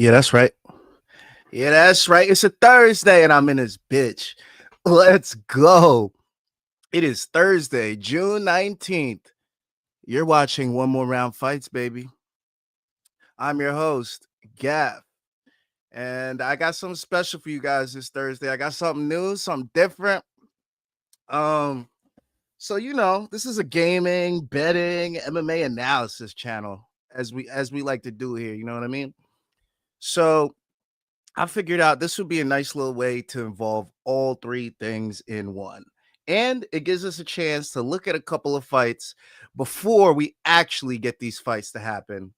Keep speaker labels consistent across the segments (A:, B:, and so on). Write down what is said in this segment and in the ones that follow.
A: Yeah, that's right. Yeah, that's right. It's a Thursday and I'm in this bitch. Let's go. It is Thursday, June 19th. You're watching One More Round Fights, baby. I'm your host, Gav. And I got something special for you guys this Thursday. I got something new, something different. Um, this is a gaming, betting, MMA analysis channel, as we like to do here, you know what I mean? So I figured out this would be a nice little way to involve all three things in one. And it gives us a chance to look at a couple of fights before we actually get these fights to happen,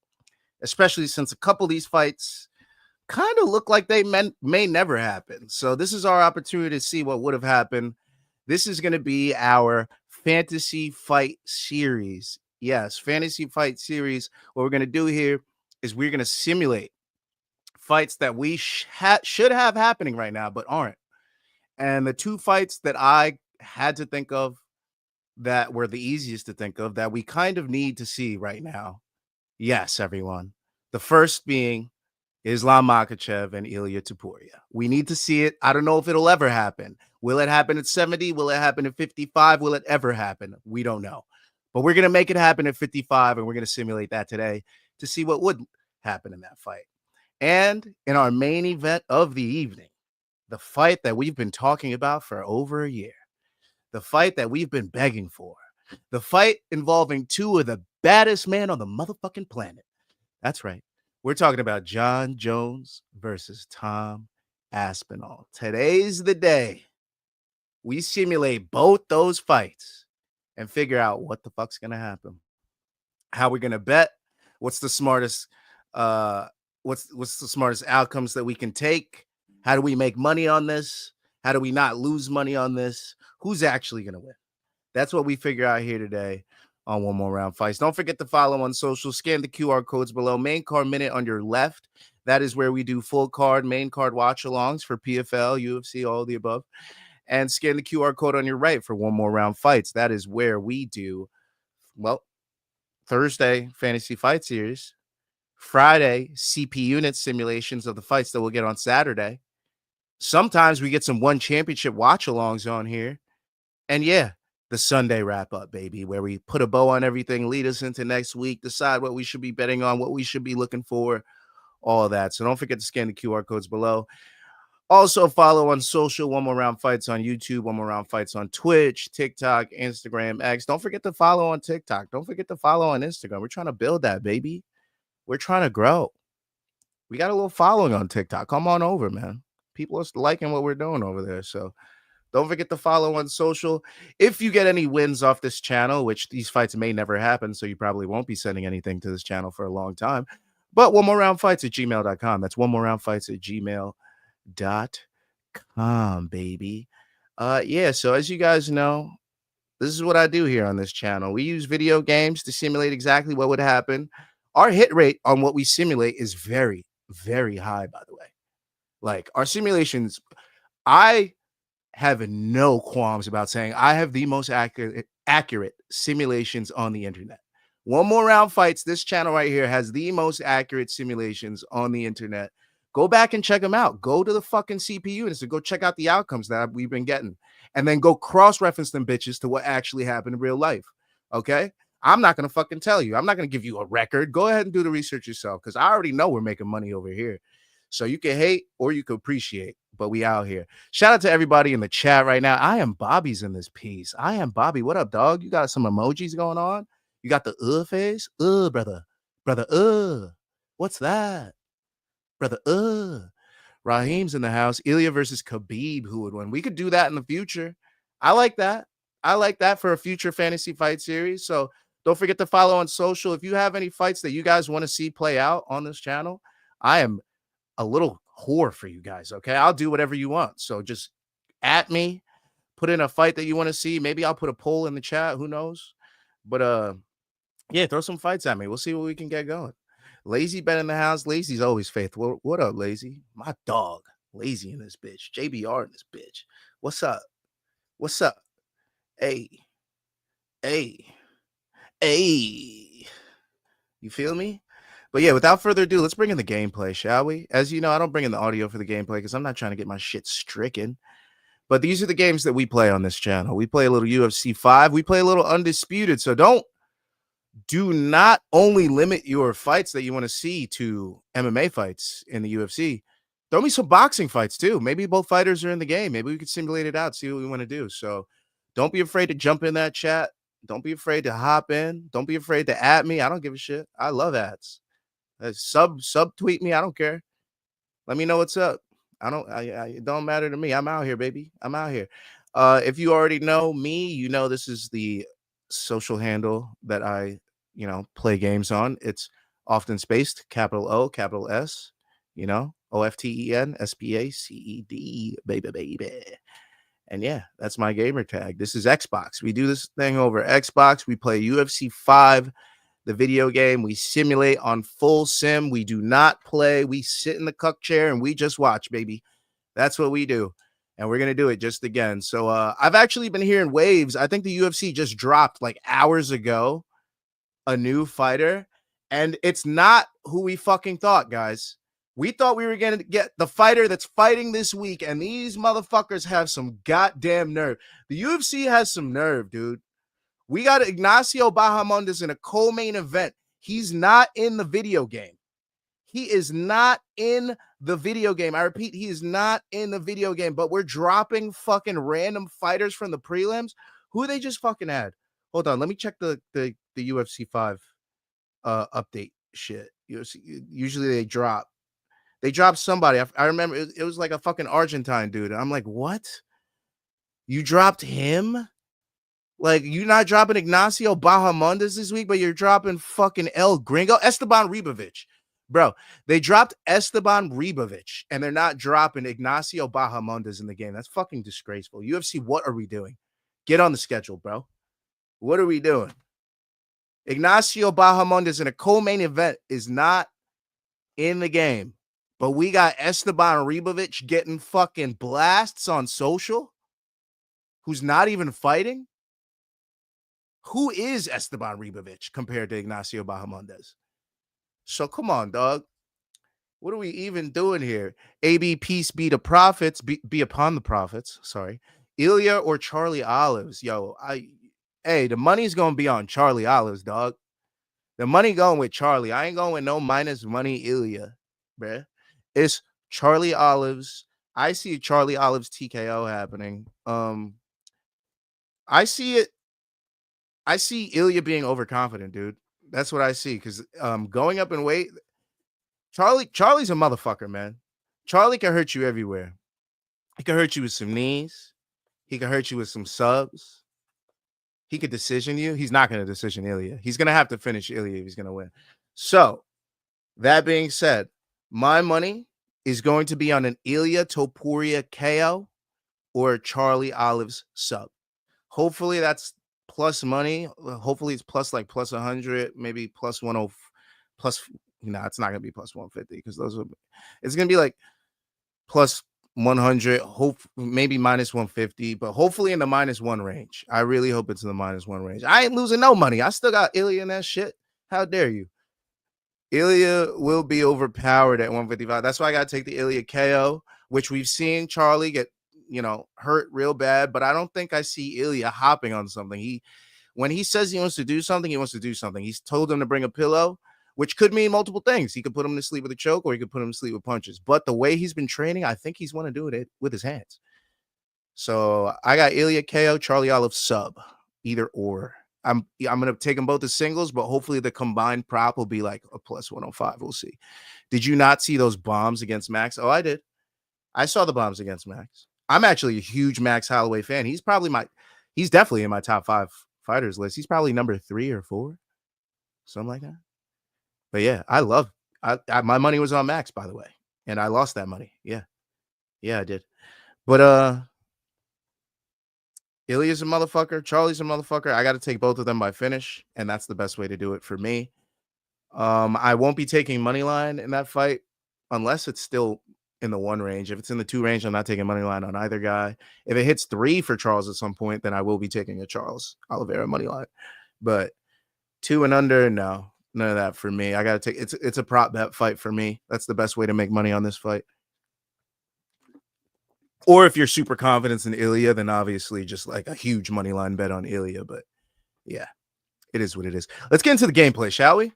A: especially since a couple of these fights kind of look like they may never happen. So, this is our opportunity to see what would have happened. This is going to be our fantasy fight series. Yes, fantasy fight series. What we're going to do here is we're going to simulate fights that we should have happening right now, but aren't. And the two fights that I had to think of that were the easiest to think of that we kind of need to see right now. Yes, everyone. The first being Islam Makhachev and Ilia Topuria. We need to see it. I don't know if it'll ever happen. Will it happen at 70? Will it happen at 55? Will it ever happen? We don't know. But we're going to make it happen at 55, and we're going to simulate that today to see what would happen in that fight. And in our main event of the evening, the fight that we've been talking about for over a year, the fight that we've been begging for, the fight involving two of the baddest men on the motherfucking planet. That's right. We're talking about Jon Jones versus Tom Aspinall. Today's the day we simulate both those fights and figure out what the fuck's going to happen. How we're going to bet, what's the smartest what's the smartest outcomes that we can take? How do we make money on this? How do we not lose money on this? Who's actually going to win? That's what we figure out here today on One More Round Fights. Don't forget to follow on social. Scan the QR codes below. Main card minute on your left. That is where we do full card, main card watch alongs for PFL, UFC, all the above. And scan the QR code on your right for One More Round Fights. That is where we do, Thursday fantasy fight series, Friday CP unit simulations of the fights that we'll get on Saturday. Sometimes we get some one championship watch alongs on here. And yeah, the Sunday wrap up, baby, where we put a bow on everything, lead us into next week, decide what we should be betting on, what we should be looking for, all of that. So don't forget to scan the QR codes below. Also follow on social, One More Round Fights on YouTube, One More Round Fights on Twitch, TikTok, Instagram, X. Don't forget to follow on TikTok. Don't forget to follow on Instagram. We're trying to build that, baby. We're trying to grow. We got a little following on TikTok. Come on over, man. People are liking what we're doing over there. So don't forget to follow on social. If you get any wins off this channel, which these fights may never happen, so you probably won't be sending anything to this channel for a long time. But one more round fights at gmail.com. That's one more round fights at gmail.com, baby. So as you guys know, this is what I do here on this channel. We use video games to simulate exactly what would happen. Our hit rate on what we simulate is very, very high, by the way. Like our simulations, I have no qualms about saying I have the most accurate simulations on the internet. One More Round Fights, this channel right here has the most accurate simulations on the internet. Go back and check them out. Go to the fucking CPU units and go check out the outcomes that we've been getting. And then go cross-reference them bitches to what actually happened in real life. Okay? I'm not going to fucking tell you. I'm not going to give you a record. Go ahead and do the research yourself because I already know we're making money over here. So you can hate or you can appreciate, but we out here. Shout out to everybody in the chat right now. I am Bobby's in this piece. I am Bobby. What up, dog? You got some emojis going on? You got the face? Brother. Brother, what's that? Brother, Raheem's in the house. Ilia versus Khabib, who would win? We could do that in the future. I like that. I like that for a future fantasy fight series. So don't forget to follow on social. If you have any fights that you guys want to see play out on this channel, I am a little whore for you guys. Okay. I'll do whatever you want. So just at me, put in a fight that you want to see. Maybe I'll put a poll in the chat. Who knows? But yeah, throw some fights at me. We'll see what we can get going. Lazy bet in the house. Lazy's always faithful. What up, Lazy? My dog. Lazy in this bitch. JBR in this bitch. What's up? What's up? Hey. Hey. Hey. You feel me? But yeah, without further ado, let's bring in the gameplay, shall we? As you know, I don't bring in the audio for the gameplay because I'm not trying to get my shit stricken. But these are the games that we play on this channel. We play a little UFC 5. We play a little Undisputed. So do not only limit your fights that you want to see to MMA fights in the UFC. Throw me some boxing fights too. Maybe both fighters are in the game. Maybe we could simulate it out, see what we want to do. So don't be afraid to jump in that chat. Don't be afraid to hop in. Don't be afraid to at me. I don't give a shit. I love ads. Sub tweet me. I don't care. Let me know what's up. It don't matter to me. I'm out here, baby. I'm out here. If you already know me, you know this is the social handle that I, play games on. It's often spaced, capital O, capital S, OFTENSPACED, baby. And yeah, that's my gamer tag. This is Xbox. We do this thing over Xbox. We play UFC 5, the video game. We simulate on full sim. We do not play. We sit in the cuck chair and we just watch, baby. That's what we do. And we're going to do it just again. So I've actually been hearing waves. I think the UFC just dropped like hours ago a new fighter. And it's not who we fucking thought, guys. We thought we were going to get the fighter that's fighting this week. And these motherfuckers have some goddamn nerve. The UFC has some nerve, dude. We got Ignacio Bahamondes in a co-main event. He's not in the video game. He is not in the video game. I repeat, he is not in the video game, but we're dropping fucking random fighters from the prelims. Who they just fucking had? Hold on, let me check the UFC 5 update shit. Usually they drop somebody. I remember it was like a fucking Argentine dude. I'm like, what? You dropped him? Like, you're not dropping Ignacio Bahamondes this week, but you're dropping fucking El Gringo, Esteban Ribovic. Bro, they dropped Esteban Ribovic, and they're not dropping Ignacio Bahamondes in the game. That's fucking disgraceful. UFC, what are we doing? Get on the schedule, bro. What are we doing? Ignacio Bahamondes in a co-main event is not in the game, but we got Esteban Ribovic getting fucking blasts on social, who's not even fighting. Who is Esteban Ribovic compared to Ignacio Bahamondes? So come on, dog. What are we even doing here? AB, peace be to prophets, be upon the prophets. Sorry. Ilia or Charlie Olives. Yo, the money's going to be on Charlie Olives, dog. The money going with Charlie. I ain't going with no minus money Ilia, bruh. It's Charlie Olives. I see Charlie Olives TKO happening. I see it. I see Ilia being overconfident, dude. That's what I see. Because going up in weight, Charlie's a motherfucker, man. Charlie can hurt you everywhere. He can hurt you with some knees. He can hurt you with some subs. He could decision you. He's not going to decision Ilia. He's going to have to finish Ilia if he's going to win. So, that being said, my money is going to be on an Ilia Topuria KO or Charlie Olives sub. Hopefully that's plus money. Hopefully it's plus 100, maybe plus 10, plus. No, it's not gonna be plus 150 because it's gonna be like plus 100, maybe minus 150, but hopefully in the -1 range. I really hope it's in the -1 range. I ain't losing no money. I still got Ilia in that shit. How dare you? Ilia will be overpowered at 155. That's why I gotta take the Ilia KO, which we've seen Charlie get hurt real bad, but I don't think I see Ilia hopping on something. When he says he wants to do something, he wants to do something. He's told him to bring a pillow, which could mean multiple things. He could put him to sleep with a choke, or he could put him to sleep with punches. But the way he's been training, I think he's want to do it with his hands. So I got Ilia KO, Charlie Olive sub, either or. I'm gonna take them both as singles, but hopefully the combined prop will be like a plus 105. We'll see. Did you not see those bombs against Max? Oh, I did. I saw the bombs against Max. I'm actually a huge Max Holloway fan. He's definitely in my top 5 fighters list. He's probably number 3 or 4, something like that. But yeah, my money was on Max, by the way, and I lost that money. Yeah, I did. But Ilia's a motherfucker. Charlie's a motherfucker. I got to take both of them by finish, and that's the best way to do it for me. I won't be taking money line in that fight unless it's still in the 1 range. If it's in the 2 range, I'm not taking money line on either guy. If it hits 3 for Charles at some point, then I will be taking a Charles Oliveira money line. But 2 and under, no. None of that for me. I gotta take it's a prop bet fight for me. That's the best way to make money on this fight. Or if you're super confident in Ilia, then obviously just like a huge money line bet on Ilia. But yeah, it is what it is. Let's get into the gameplay, shall we?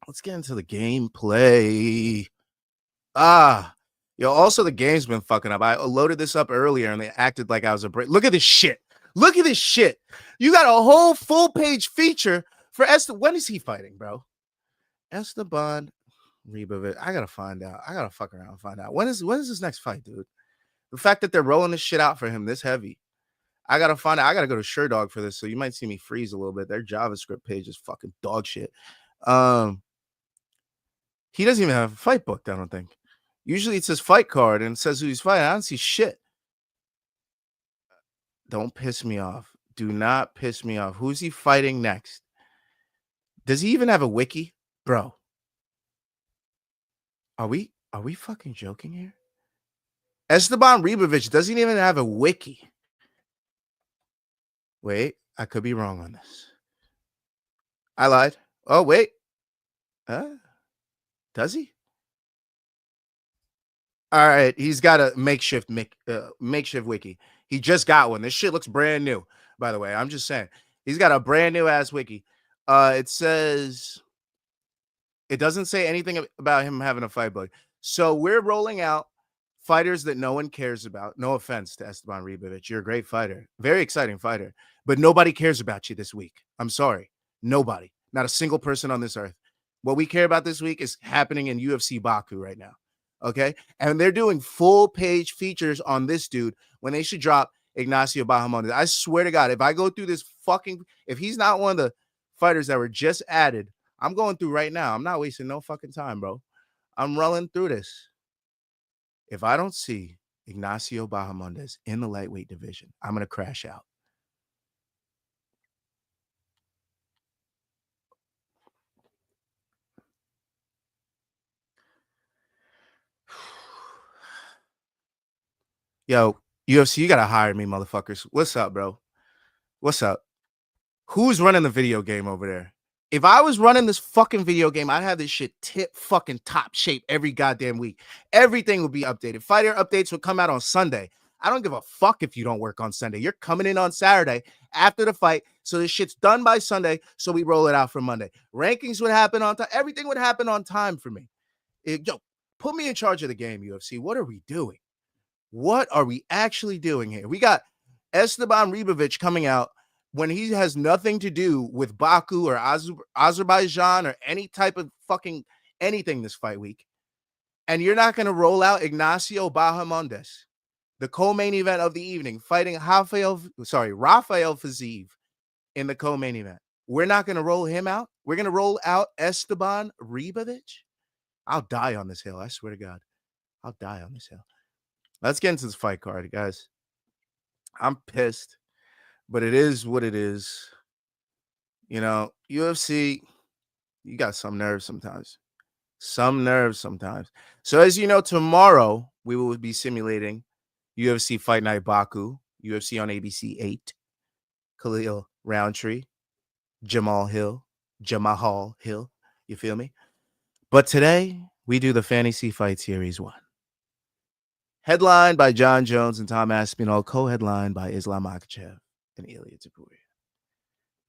A: Let's get into the gameplay. Also the game's been fucking up. I loaded this up earlier and they acted like I was a break. Look at this shit. Look at this shit. You got a whole full page feature for When is he fighting, bro? Esteban Ribovic. I gotta find out. I gotta fuck around and find out. When is his next fight, dude? The fact that they're rolling this shit out for him this heavy. I gotta find out. I gotta go to SureDog for this, so you might see me freeze a little bit. Their JavaScript page is fucking dog shit. He doesn't even have a fight booked, I don't think. Usually it says fight card and it says who he's fighting. I don't see shit. Don't piss me off. Do not piss me off. Who's he fighting next? Does he even have a wiki? Bro. Are we fucking joking here? Esteban Ribovic doesn't even have a wiki. Wait, I could be wrong on this. I lied. Oh, wait. Does he? All right, he's got a makeshift wiki. He just got one. This shit looks brand new, by the way. I'm just saying. He's got a brand new ass wiki. It doesn't say anything about him having a fight book. So we're rolling out fighters that no one cares about. No offense to Esteban Ribovic. You're a great fighter. Very exciting fighter. But nobody cares about you this week. I'm sorry. Nobody. Not a single person on this earth. What we care about this week is happening in UFC Baku right now. Okay? And they're doing full page features on this dude when they should drop Ignacio Bahamondes. I swear to God, if I go through this if he's not one of the fighters that were just added, I'm going through right now. I'm not wasting no fucking time, bro. I'm rolling through this. If I don't see Ignacio Bahamondes in the lightweight division, I'm going to crash out. Yo, UFC, you got to hire me, motherfuckers. What's up, bro? What's up? Who's running the video game over there? If I was running this fucking video game, I'd have this shit tip fucking top shape every goddamn week. Everything would be updated. Fighter updates would come out on Sunday. I don't give a fuck if you don't work on Sunday. You're coming in on Saturday after the fight. So this shit's done by Sunday. So we roll it out for Monday. Rankings would happen on time. Everything would happen on time for me. Yo, put me in charge of the game, UFC. What are we doing? What are we actually doing here? We got Esteban Ribovic coming out when he has nothing to do with Baku or Azerbaijan or any type of fucking anything this fight week. And you're not going to roll out Ignacio Bahamondes, the co-main event of the evening, fighting Rafael Fiziev in the co-main event. We're not going to roll him out. We're going to roll out Esteban Ribovic. I'll die on this hill. I swear to God. I'll die on this hill. Let's get into this fight card, guys. I'm pissed, but it is what it is. You know, UFC, you got some nerves sometimes. So as you know, tomorrow we will be simulating UFC Fight Night Baku, UFC on ABC 8, Khalil Roundtree, Jamal Hill. You feel me? But today we do the Fantasy Fight Series 1. Headlined by John Jones and Tom Aspinall, co-headlined by Islam Makhachev and Ilia Topuria.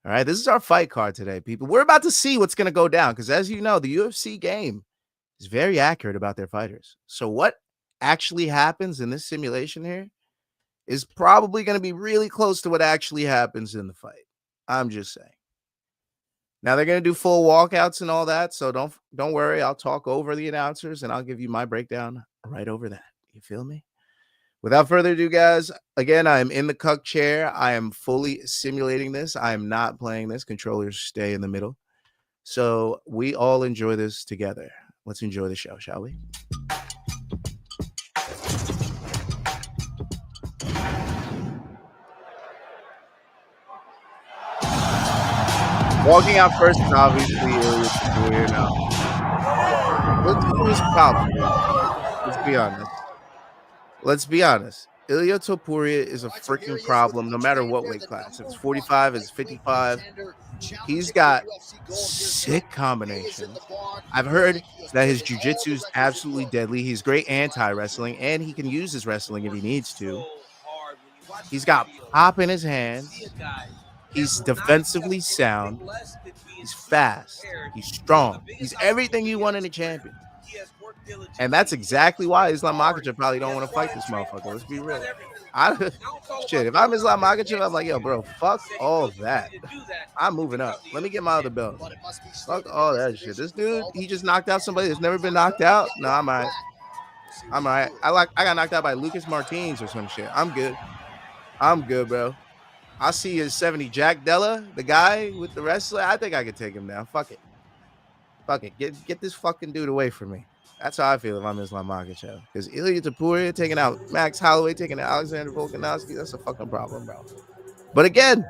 A: All right, this is our fight card today, people. We're about to see what's going to go down because, as you know, the UFC game is very accurate about their fighters. So what actually happens in this simulation here is probably going to be really close to what actually happens in the fight. I'm just saying. Now, they're going to do full walkouts and all that, so don't worry. I'll talk over the announcers, and I'll give you my breakdown right over that. You feel me? Without further ado, guys, again, I am in the cuck chair. I am fully simulating this. I am not playing this. Controllers stay in the middle. So we all enjoy this together. Let's enjoy the show, shall we? Walking out first is obviously Ilia Topuria now. Let's do this proud. Let's be honest. Ilia Topuria is a freaking problem no matter what weight class. If it's 45, it's 55. He's got sick combinations. I've heard that his jiu-jitsu is absolutely deadly. He's great anti-wrestling, and he can use his wrestling if he needs to. He's got pop in his hands. He's defensively sound. He's fast. He's strong. He's everything you want in a champion. And that's exactly why Islam Makhachev probably don't want to fight this motherfucker. Let's be real. Shit, if I'm Islam Makhachev, I'm like, yo, bro, fuck all that. I'm moving up. Let me get my other belt. Fuck all that shit. This dude, he just knocked out somebody that's never been knocked out. No, I'm all right. I'm all right. I got knocked out by Lucas Martins or some shit. I'm good. I'm good, bro. I see his 70 Jack Della, the guy with the wrestler. I think I could take him down. Fuck it. Fuck it. Get this fucking dude away from me. That's how I feel if I'm Islam Makhachev. Because Ilia Topuria taking out Max Holloway, taking out Alexander Volkanovski, that's a fucking problem, bro. But again,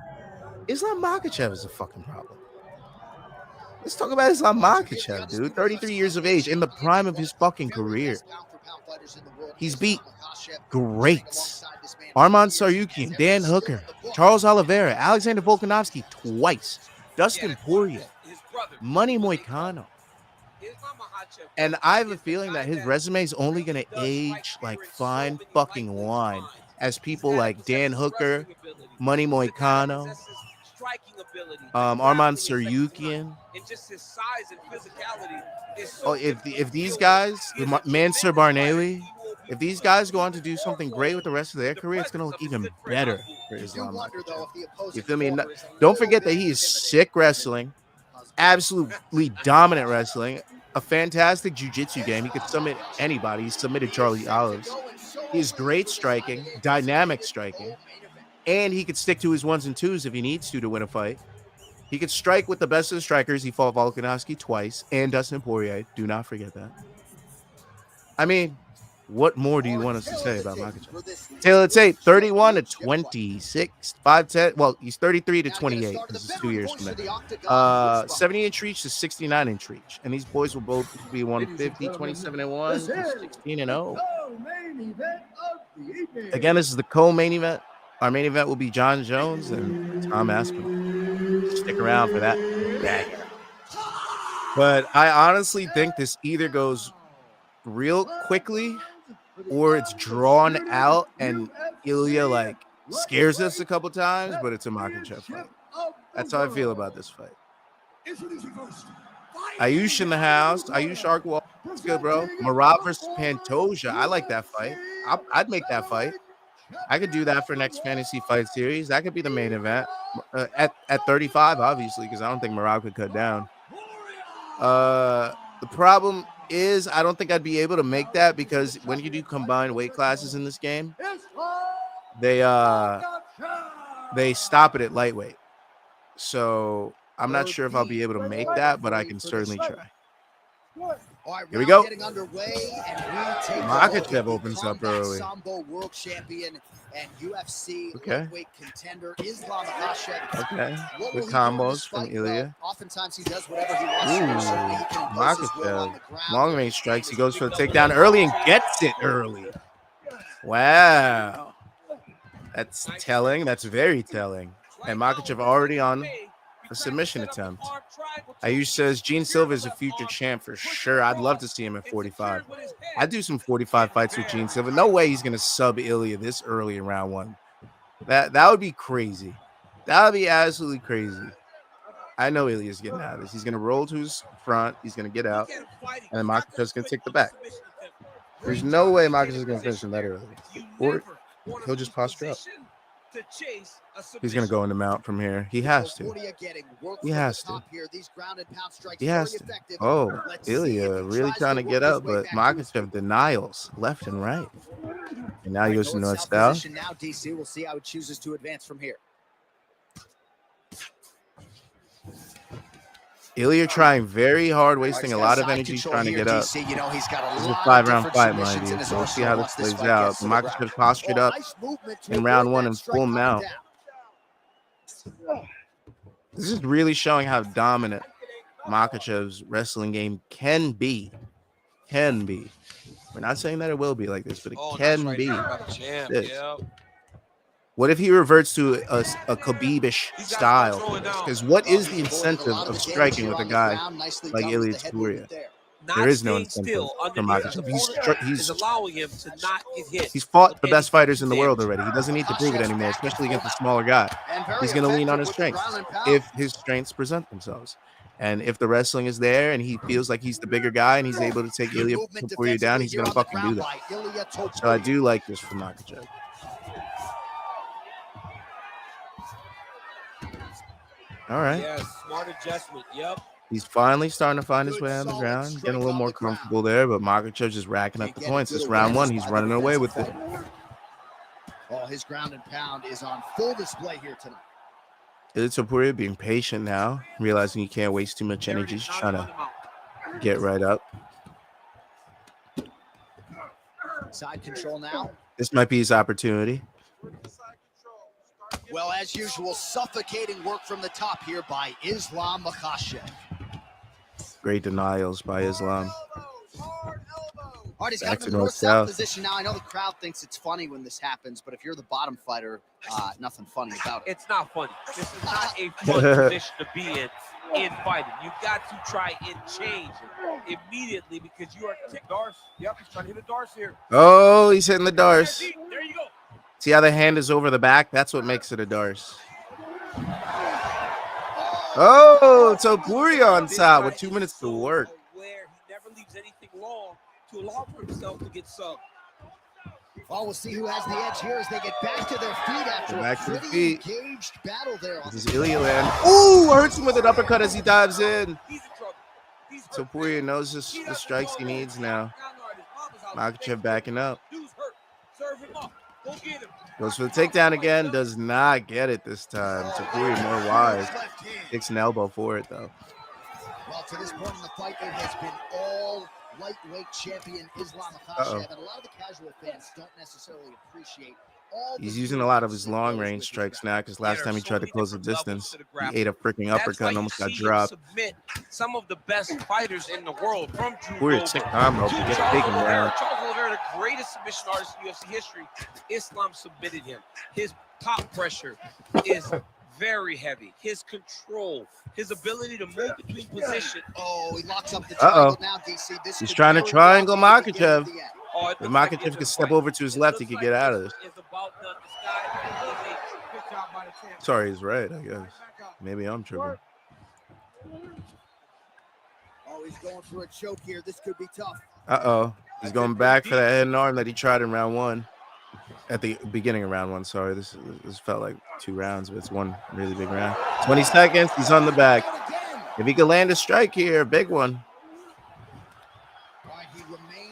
A: Islam Makhachev is a fucking problem. Let's talk about Islam Makhachev, dude. 33 years of age, in the prime of his fucking career. He's beat greats. Arman Tsarukyan, Dan Hooker, Charles Oliveira, Alexander Volkanovski twice, Dustin Poirier, Money Moicano. And I have a feeling that his resume is only going to age like fine fucking wine as people like Dan Hooker, Money Moicano, Arman Tsarukyan. Oh, if these guys, Mansour Barnawi, if these guys go on to do something great with the rest of their career, it's going to look even better for Islam Makhachev. You feel me? Don't forget that he is sick wrestling, absolutely dominant wrestling, a fantastic jiu-jitsu game. He could submit anybody. He submitted Charlie Olives. He's great striking, dynamic striking, and he could stick to his ones and twos if he needs to win a fight. He could strike with the best of the strikers. He fought Volkanovski twice and Dustin Poirier. Do not forget that. I mean, what more do you want us to say about Makhachev? Taylor Tate, 31 to 26, 5'10". Well, he's 33 to 28 because it's 2 years from now. 70-inch reach to 69-inch reach. And these boys will both be 150, 27 and 1, 16 and 0. Again, this is the co-main event. Our main event will be John Jones and Tom Aspinall. Stick around for that banger. But I honestly think this either goes real quickly or it's drawn out and Ilia like scares us a couple times, but it's a Makhachev fight. That's how I feel about this fight. Ayush in the house. Ayush Arkwal. That's good, bro. Marab versus Pantoja. I like that fight. I'd make that fight. I could do that for next fantasy fight series. That could be the main event at 35, obviously, because I don't think Marab could cut down. The problem is I don't think I'd be able to make that because when you do combined weight classes in this game, they stop it at lightweight. So I'm not sure if I'll be able to make that, but I can certainly try. Here we go. Makhachev opens up early. World champion and UFC lightweight contender Islam Makhachev. Okay. Good combos from Ilia. Oftentimes he does whatever he wants. Makhachev. Long range strikes. He goes for the takedown early and gets it early. Wow. That's telling. That's very telling. And Makhachev already on a submission attempt. Ayush says Gene Silva is a future champ for sure. I'd love to see him at 45. I'd do some 45 fights with Gene Silva. No way he's going to sub Ilia this early in round one. That would be crazy. That would be absolutely crazy. I know Ilia's getting out of this. He's going to roll to his front. He's going to get out. And then Makhachev's going to take the back. There's no way Makhachev's going to finish him that early. Or he'll just posture up. He's going to go in the mount from here. He has to. He has to. He has to. Oh, Ilia really trying to get up, but Makhachev denials left and right. And now he goes to north style. Now DC will see how it chooses to advance from here. Ilia trying very hard, wasting a lot of energy trying to get up. This is a 5-round fight, mind you. So we'll see how this plays out. Makhachev postured up in round one in full mount. This is really showing how dominant Makhachev's wrestling game can be Can be. We're not saying that it will be like this, but it
B: Nice
A: can
B: right
A: be.
B: hand by the champ.
A: This.
B: Yep.
A: What if he reverts to a Khabib-ish
B: He's got to start
A: style?
B: throwing down.
A: Because what is the incentive of striking with a guy like Ilia Topuria? There is no incentive for Makhachev.
B: Is allowing him to not get hit.
A: He's fought the best fighters in the world already. He doesn't need to prove it anymore, especially against a smaller guy. He's going to lean on his strengths if his strengths present themselves. And if the wrestling is there and he feels like he's the bigger guy and he's able to take Ilia Topuria down, he's going to fucking do that. So I do like this from Makhachev. All right.
B: Yeah, smart adjustment. Yep.
A: He's finally starting to find his way on the ground, getting a little more comfortable there, but Makhachev just racking up the points. This round one, he's running away with it.
C: Oh, his ground and pound is on full display here tonight.
A: Ilia Topuria being patient now, realizing he can't waste too much energy. He's trying to get right up.
C: Side control now.
A: This might be his opportunity.
C: Well, as usual, suffocating work from the top here by Islam Makhachev.
A: Great denials by Islam.
C: All right, he's
A: Back
C: got
A: to
C: the
A: north-south.
C: north-south position now. I know the crowd thinks it's funny when this happens, but if you're the bottom fighter, nothing funny about it.
B: It's not funny. This is not a fun position to be in fighting. You've got to try and change it immediately because you are Darce. Yep, he's trying to hit a Darce here.
A: Oh, he's hitting the Darce.
B: There you go.
A: See how the hand is over the back? That's what makes it a Darce. Oh, Topuria on top with 2 minutes to work.
B: Where he never leaves anything long to allow for himself to get subbed.
C: Oh, we'll see who has the edge here as they get back to their feet after
A: Back
C: a
A: to the
C: pretty
A: feet.
C: engaged battle there.
A: This is Ilia land. Ooh, hurts him with an uppercut as he dives in.
B: He's in trouble.
A: Topuria knows the strikes he needs now. Makhachev backing up.
B: Dude's hurt. Serve him up. Go get him.
A: Goes for the takedown again. Does not get it this time. Topuria more wise. Takes an elbow for it, though.
C: Well, to this point in the fight, it has been all lightweight champion Islam Makhachev, and a lot of the casual fans don't necessarily appreciate all.
A: He's using a lot of his long-range strikes now because last time he tried to close the distance, he ate a freaking uppercut and almost got dropped.
B: Some of the best fighters in the world from
A: Topuria sick combo to get taken down.
B: Charles Oliveira, the greatest submission artist in UFC history. Islam submitted him. His top pressure is very heavy. His control, his ability to move between position.
C: Oh, he locks up the triangle now, DC. This
A: He's trying to triangle Makhachev. If
B: If
A: Makhachev could step over to his left, he could get out of this. Sorry, he's right, I guess. Maybe I'm tripping.
C: Oh, he's going for a choke here. This could be tough.
A: Uh-oh. He's going back for that head and arm that he tried in round one. At the beginning of round one, sorry. This felt like 2 rounds, but it's one really big round. 20 seconds. He's on the back. If he could land a strike here, a big one.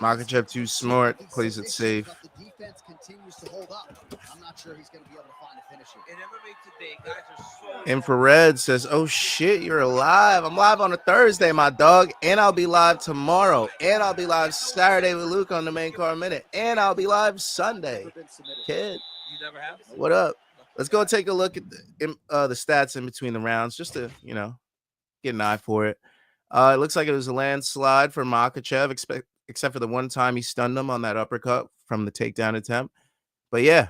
A: Makhachev too smart, plays it safe.
C: But the defense continues to hold up. I'm not sure he's going to be able to find a finisher.
B: In MMA today, guys are so
A: Infrared says, oh shit, you're alive. I'm live on a Thursday, my dog. And I'll be live tomorrow. And I'll be live Saturday with Luke on the Main Card Minute. And I'll be live Sunday. Kid,
B: you never have.
A: what up? Let's go take a look at the stats in between the rounds just to, get an eye for it. It looks like it was a landslide for Makhachev, except for the one time he stunned him on that uppercut from the takedown attempt. But yeah,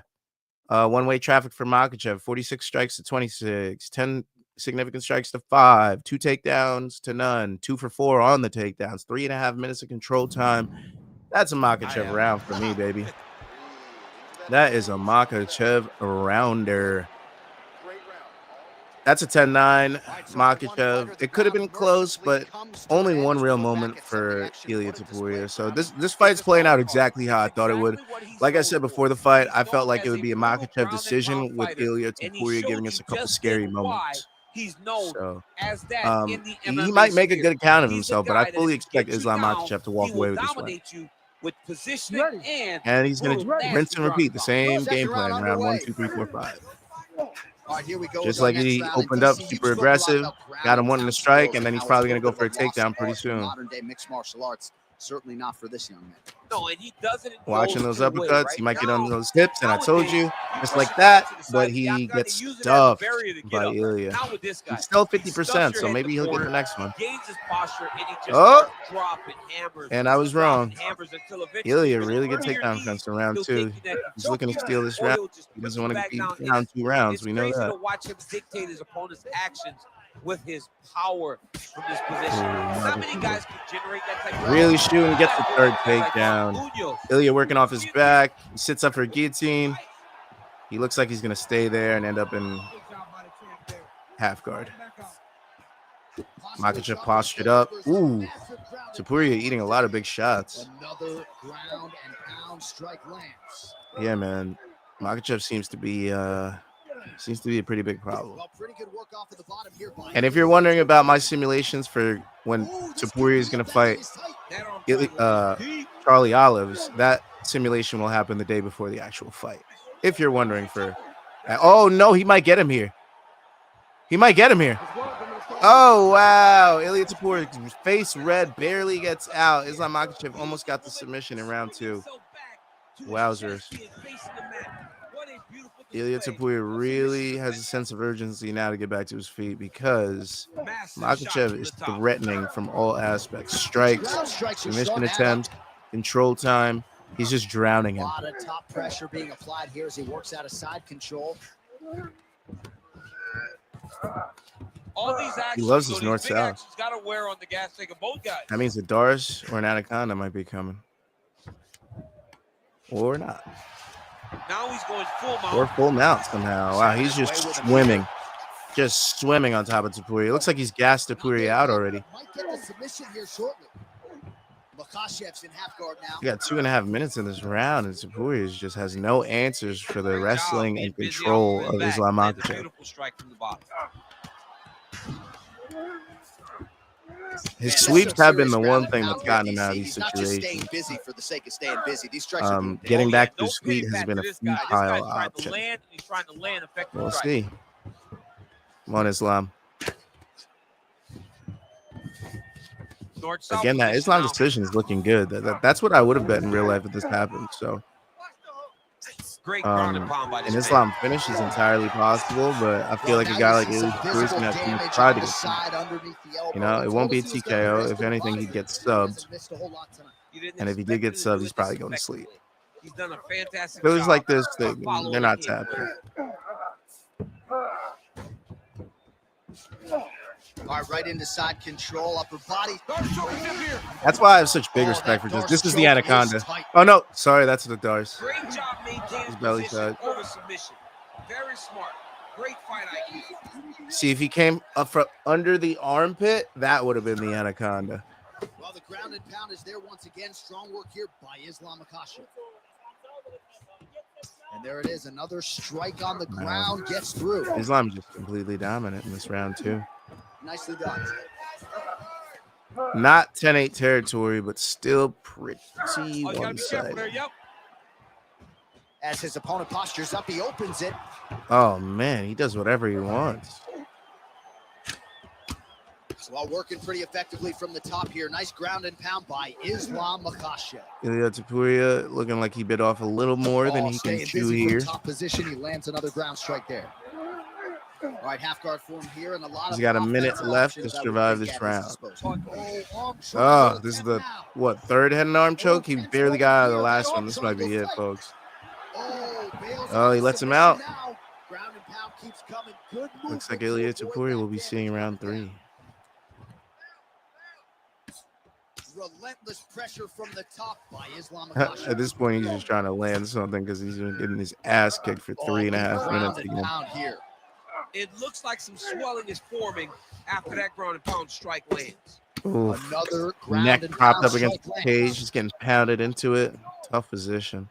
A: one-way traffic for Makhachev, 46 strikes to 26, 10 significant strikes to 5, 2 takedowns to none, 2 for 4 on the takedowns, 3.5 minutes of control time. That's a Makhachev round for me, baby. That is a Makhachev rounder. That's a 10-9 Makhachev. It could have been close, but only one real moment for Ilia Topuria. So this fight's playing out exactly how I thought it would. Like I said before the fight, I felt like it would be a Makhachev decision with Ilia Topuria giving us a couple scary moments.
B: He's known
A: So
B: as that in the MMA
A: he might make a
B: sphere.
A: good account of
B: He's the
A: himself, but
B: guy
A: I
B: that
A: fully
B: if he
A: expect
B: gets you
A: Islam
B: down,
A: Makhachev to walk
B: he
A: away
B: will
A: with this one.
B: dominate you with positioning
A: And he's going to
B: nasty
A: rinse and repeat the same
C: Second
A: game plan,
C: round
A: round 1,
C: underway.
A: 2, 3, 4, 5.
C: All right, here we go.
A: Just
C: with our
A: like
C: next
A: he
C: round.
A: opened
C: And
A: up,
C: DC,
A: super
C: you've spoken a lot
A: aggressive,
C: about ground
A: got him
C: and
A: wanting to
C: pound
A: strike,
C: skills
A: and then he's
C: how
A: probably
C: it's
A: going to go for a
C: a little bit
A: takedown
C: lost
A: pretty
C: art in
A: soon.
C: modern day mixed martial arts. Certainly not for this young man.
B: No, and he does it in
A: Watching those
B: two ways,
A: uppercuts,
B: right?
A: he might get
B: Now,
A: on those hips, and I told you, just like
B: pushes
A: that,
B: to the
A: but
B: side. The
A: he
B: Afghan,
A: gets
B: they use it as a
A: stuffed
B: barrier to get
A: by
B: up.
A: Ilia.
B: Now with this guy,
A: He's still
B: he
A: 50%,
B: stuffs your
A: so
B: head
A: maybe
B: to
A: he'll get
B: corner,
A: the next one.
B: gains his posture, and he just
A: Oh!
B: starts dropping hammers.
A: And I was wrong.
B: Hammers until eventually,
A: Ilia,
B: if
A: really
B: you
A: good
B: burn your
A: takedown
B: knees,
A: defense in round
B: he'll
A: 2.
B: take you neck and
A: He's
B: choke
A: looking to
B: you,
A: steal this
B: or
A: round.
B: he'll just
A: He
B: put
A: doesn't
B: you
A: want to
B: back
A: be
B: down.
A: down 2 rounds.
B: It's
A: We know
B: crazy
A: that.
B: to watch him dictate his opponent's actions with his power from this position.
A: Ooh,
B: Not many guys can generate that type of
A: really
B: power.
A: shooting, gets the third
B: Like
A: takedown.
B: Munoz.
A: Ilia working off his back. He sits up for a guillotine. He looks like he's going to stay there and end up in half guard. Makhachev postured up. Ooh, Topuria eating a lot of big shots.
C: Another ground and pound strike lands.
A: Yeah, man. Makhachev seems to be a pretty big problem.
C: Well, pretty good work off of the bottom here by
A: And if you're wondering about my simulations for when Topuria is going to fight Charlie Olives, that simulation will happen the day before the actual fight. If you're wondering for that. Oh, no, he might get him here. He might get him here. Oh, wow. Ilia Topuria, face red, barely gets out. Islam Makhachev almost got the submission in round 2. Wowzers. Ilia Topuria really has a sense of urgency now to get back to his feet because Makhachev is threatening from all aspects. Strikes, submission attempts, control time. He's just drowning him.
C: A lot of top pressure being applied here as he works out of side control.
B: All these actions,
A: He loves his north-south.
B: Got to wear on the gas tank of both guys.
A: That means a Doris or an Anaconda might be coming. Or not.
B: Now he's going full mount.
A: Or full mount somehow. Wow, he's just swimming. Just swimming on top of Topuria. It looks like he's gassed Topuria out already.
C: Might get the submission here shortly. Makhachev's in half guard now.
A: We got 2.5 minutes in this round, and Topuria just has no answers for the wrestling and control of Islam Makhachev.
B: Beautiful strike from the bottom.
A: His sweeps have been the one thing that's gotten him out of these
C: He's not just staying
A: situations.
C: busy for the sake of staying busy. These strikes are being
A: Getting back to
B: no
A: his feet has
B: kickback
A: been
B: to
A: a
B: this guy. This
A: futile
B: guy's trying to
A: option.
B: land, and he's trying to land effective
A: We'll
B: strike.
A: see. Come on, Islam.
B: North-south
A: Again, that
B: position
A: Islam
B: now.
A: decision is looking good. That's what I would have bet in real life if this happened. So,
B: Great ground and pound by this
A: an
B: man.
A: Islam finish is entirely possible, but I feel like a guy like Ilia Topuria is going to have to try to get some. You know, it won't be a TKO. If anything, he'd get subbed. And if he did get subbed, he's probably going to sleep.
B: He's done a fantastic
A: Those
B: job
A: like this,
B: of following
A: they're not
B: him.
A: tapping.
C: All right, right into side control, upper body.
A: That's why I have such big respect for this. This is the Anaconda. Oh, no. Sorry, that's the Dars.
B: Great job maintaining
A: His belly
B: position
A: side.
B: over submission. Very smart. Great fight IQ.
A: See, if he came up from under the armpit, that would have been the Anaconda.
C: Well, the ground and pound is there once again. Strong work here by Islam Makhachev. And there it is. Another strike on the ground gets through.
A: Islam just completely dominant in this round, too.
C: Nicely done.
A: Not 10-8 territory, but still pretty
B: Oh, you gotta be careful
A: one-sided.
B: there. Yep.
C: As his opponent postures up, he opens it.
A: Oh, man, he does whatever he wants.
C: While working pretty effectively from the top here. Nice ground and pound by Islam Makhachev.
A: Ilia Topuria looking like he bit off a little more than he can
C: Staying
A: chew
C: busy from
A: here.
C: top position. He lands another ground strike there. All right, half guard form here, and a lot
A: He's
C: of
A: got a minute
C: offensive
A: left to
C: options I would
A: survive
C: think
A: this
C: at his
A: round.
C: disposal.
A: Oh, this is the, what, third head and arm choke? He barely got out of the last one. This might be it, folks. Oh, he lets him out.
C: Ground and pound keeps coming. Good
A: Looks like
C: movement
A: Ilia
C: to avoid
A: Topuria
C: that
A: will be
C: damage.
A: seeing round 3.
C: Relentless pressure from the top by Islam
A: At
C: Makhachev.
A: this point, he's just trying to land something because he's been getting his ass kicked for 3.5 minutes
C: Ground and
A: again.
C: pound here.
B: It looks like some swelling is forming after that ground and pound strike lands.
A: Oof.
C: Another ground
A: Neck
C: and
A: propped
C: pound
A: up against the
C: strike
A: cage,
C: lands.
A: just getting pounded into it. Tough position.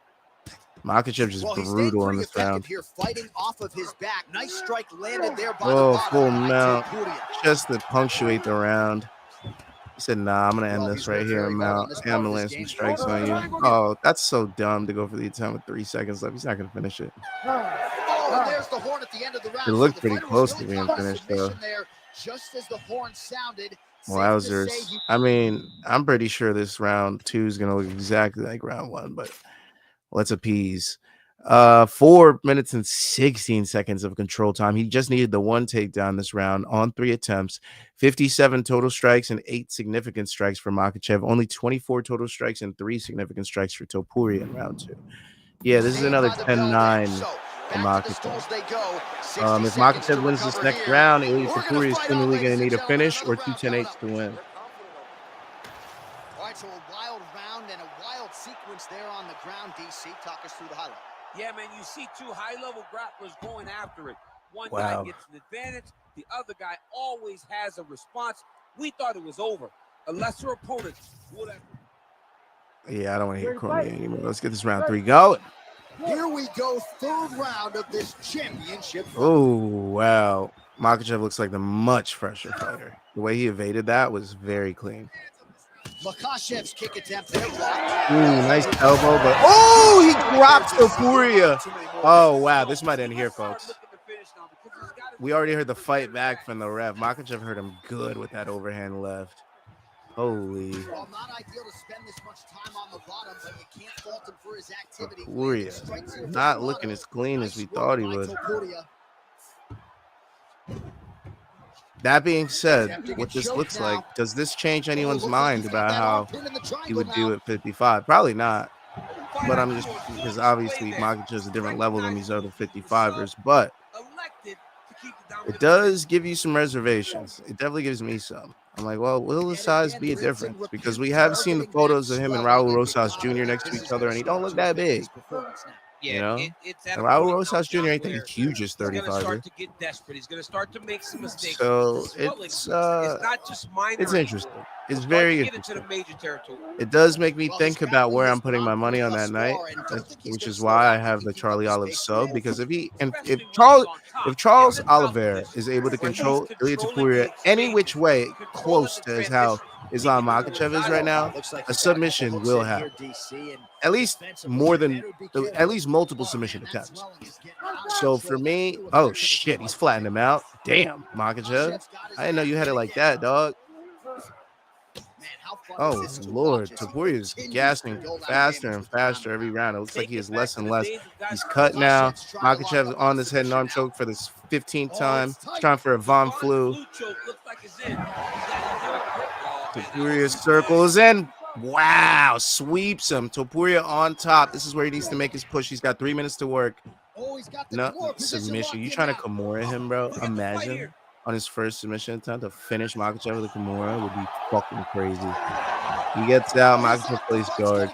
A: Makhachev just
C: Well, he's staying
A: brutal in
C: pretty
A: this
C: effective
A: round.
C: here, fighting off of his back. Nice strike landed there by
A: Oh,
C: the bottom
A: full
C: by
A: mount.
C: Topuria.
A: Just to punctuate the round. He said, nah, I'm going to end
C: Well,
A: this
C: he's
A: right
C: worked
A: here.
C: very
A: I'm
C: hard on
A: out.
C: this
A: I'm
C: part of
A: going to
C: his
A: land some
C: game.
A: strikes on you. Oh, that's so dumb to go for the attempt with 3 seconds left. He's not going to finish it.
C: Oh, and there's the horn at the end of the round.
A: It looked
C: So the
A: pretty
C: fight was
A: close to
C: really
A: being
C: close.
A: finished,
C: Submission
A: though.
C: there, just as the horn sounded,
A: Wowzers. I mean, I'm pretty sure this round 2 is going to look exactly like round 1, but let's appease. 4 minutes and 16 seconds of control time. He just needed the one takedown this round on 3 attempts. 57 total strikes and 8 significant strikes for Makhachev. Only 24 total strikes and 3 significant strikes for Topuria in round 2. Yeah, this is another 10-9 for Makhachev. If Makhachev wins this next round, Ilia Topuria is seemingly going to need a finish or 2 10-8s to win.
C: All right, so a wild round and a wild sequence there on the ground. DC, talk us through the highlight.
B: Yeah, man, you see 2 high-level grapplers going after it. One
A: Wow.
B: guy gets an advantage. The other guy always has a response. We thought it was over. A lesser opponent would have.
A: Yeah, I don't want to hear Cormier anymore. Let's get this round 3 going.
C: Here we go, third round of this championship.
A: Oh, wow. Makhachev looks like the much fresher fighter. The way he evaded that was very clean.
C: Makhachev's kick attempt there blocked.
A: Ooh, nice elbow, but oh, he dropped Topuria. Oh, wow. This might end here, folks. We already heard the fight back from the ref. Makhachev heard him good with that overhand left. Holy.
C: Well, not ideal to spend this much time on the bottom, but you can't fault him for his activity.
A: Topuria not looking as clean as we thought he would. That being said, what this looks like, does this change anyone's mind about how he would do at 55? Probably not. But I'm just, because obviously Makhachev is a different level than these other 55ers. But it does give you some reservations. It definitely gives me some. I'm like, well, will the size be a difference? Because we have seen the photos of him and Raul Rosas Jr. next to each other, and he don't look that big.
B: Yeah,
A: you know,
B: it's at
A: and
B: a
A: Raul
B: point
A: Rosas Jr.
B: now
A: ain't the
B: where
A: hugest
B: he's gonna
A: 35er.
B: start to get desperate. He's going to start to make some mistakes.
A: So
B: It's
A: it's
B: not just minor.
A: it's interesting. It's
B: Start
A: very
B: to get into
A: interesting.
B: the major territory.
A: It does make me think about where I'm putting my money on that night, which is why I have the Charlie Olive sub. Because if Charles Oliveira is able to control Ilia Topuria any which way close to as how Islam Makhachev is right now, a submission will happen. At least multiple submission attempts. So for me, oh shit, he's flattened him out. Damn, Makhachev. I didn't know you had it like that, dog. Oh Lord, Topuria is gassing faster and faster every round. It looks like he has less and less. He's cut now. Makhachev on this head and arm choke for this 15th time. He's trying for a Von Flu. Topuria circles in. Wow, sweeps him. Topuria on top. This is where he needs to make his push. He's got 3 minutes to work. No submission. You trying to Kimura him, bro? Imagine on his first submission attempt to finish Makhachev with a Kimura would be fucking crazy. He gets out. Makhachev plays guard.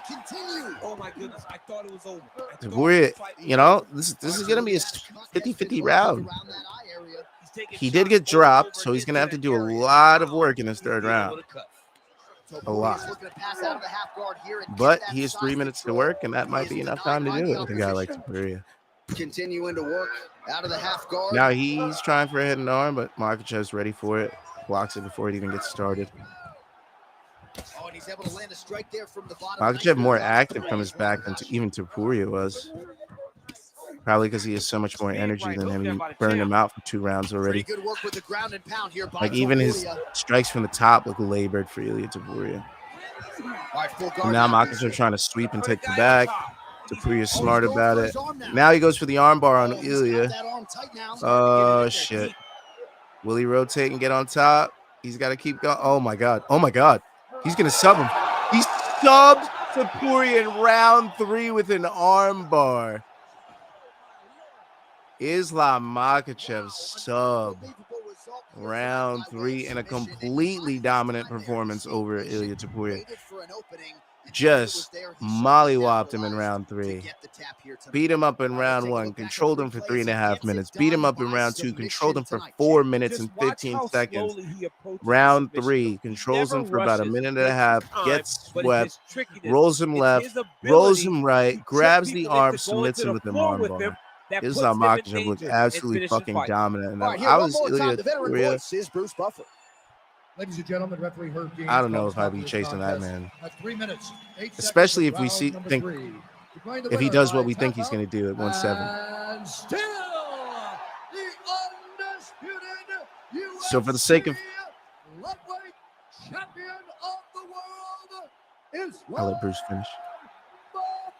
B: Oh my goodness, I thought it was over.
A: Topuria, you know, this is gonna be a 50-50 round. He did get dropped, so he's gonna have to do a lot of work in this third round. A lot. But he has 3 minutes to work, and that might be enough time to do it with a guy like Topuria.
C: Continuing to work out of the half guard.
A: Now he's trying for a head and arm, but Makhachev's ready for it. Blocks it before it even gets started.
C: Oh, and he's able to land a strike there from the bottom.
A: Makhachev more active from his back than even Topuria was. Probably because he has so much more energy than him. He burned him out for 2 rounds already.
C: Good work with the ground and pound here by
A: like even his strikes from the top look labored for Ilia Topuria. Now Makhachev trying to sweep and take the back. Topuria's smart about it. Now he goes for the armbar on Ilia. Oh shit. Will he rotate and get on top? He's got to keep going. Oh my god. Oh my god. He's gonna sub him. He subbed Topuria in round 3 with an armbar. Islam Makhachev sub round 3 in a completely dominant performance over Ilia Topuria. Just mollywopped him in round 3. Beat him up in round 1. Controlled him for 3.5 minutes. Beat him up in round 2. Controlled him for 4 minutes and 15 seconds. Round 3. Controls him for about a minute and a half. Gets swept. Rolls him left. Rolls him right. Grabs the arm. Submits him with an armbar. Islam Makhachev looked absolutely fucking dominant. And I was Ilia Topuria.
D: Ladies and gentlemen, referee Herb Gaines.
A: I don't know if I'd be chasing that man.
D: 3 minutes,
A: especially if we think if he does what we think he's going to do at 170.
D: Still, the undisputed
A: So for the sake of I'll let Bruce finish.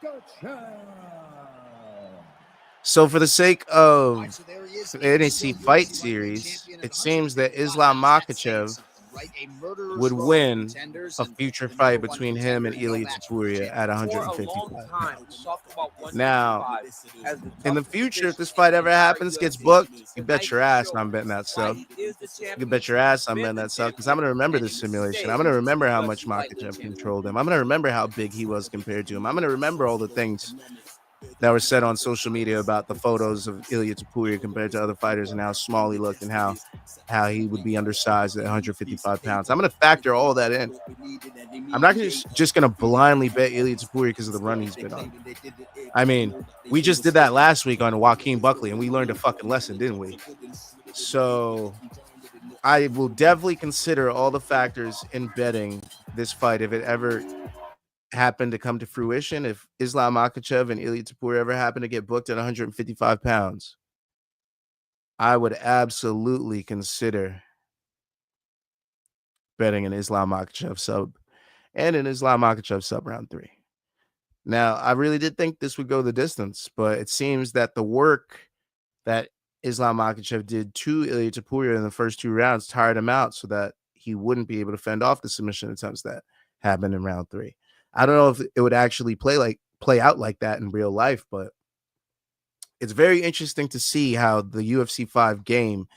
D: Makhachev.
A: So for the sake of
C: All right, so there he is.
A: the
C: And
A: NAC
C: still
A: fight
C: UFC lightweight
A: series,
C: champion at
A: it seems that
C: 155
A: Islam
C: pounds. That's saying
A: Makhachev
C: something, right? A murderer's
A: would
C: row of
A: win
C: contenders
A: a
C: and
A: future
C: the
A: fight
C: number one
A: between him and
C: contender, no
A: Ilia
C: match for the
A: Topuria at
B: For a
A: 155
B: long time, we
A: pounds.
B: talked about
A: Now,
B: 155 as the
A: in the
B: toughest
A: future, if
B: division
A: this fight
B: in the
A: ever
B: entire
A: happens, gets
B: UFC.
A: booked, you bet
B: Tonight
A: your
B: he
A: ass
B: showed
A: I'm betting
B: this
A: that sub.
B: fight is the
A: You can bet
B: champion.
A: your ass I'm
B: Been
A: betting
B: the
A: that sub because I'm
B: champion,
A: going to remember
B: and
A: this
B: he will
A: simulation.
B: stay
A: I'm going to remember how
B: UFC
A: much
B: lightweight
A: Makhachev
B: champion.
A: controlled him. I'm going to remember how big he was compared to him. I'm going to remember all the things that were said on social media about the photos of Ilia Topuria compared to other fighters and how small he looked and how he would be undersized at 155 pounds. I'm going to factor all that in. I'm not just going to blindly bet Ilia Topuria because of the run he's been on. I mean, we just did that last week on Joaquin Buckley, and we learned a fucking lesson, didn't we? So I will definitely consider all the factors in betting this fight if it ever happened to come to fruition. If Islam Makhachev and Ilia Topuria ever happen to get booked at 155 pounds, I would absolutely consider betting an Islam Makhachev sub and an Islam Makhachev sub round 3. Now, I really did think this would go the distance, but it seems that the work that Islam Makhachev did to Ilia Topuria in the first 2 rounds tired him out so that he wouldn't be able to fend off the submission attempts that happened in round 3. I don't know if it would actually play out like that in real life, but it's very interesting to see how the UFC 5 game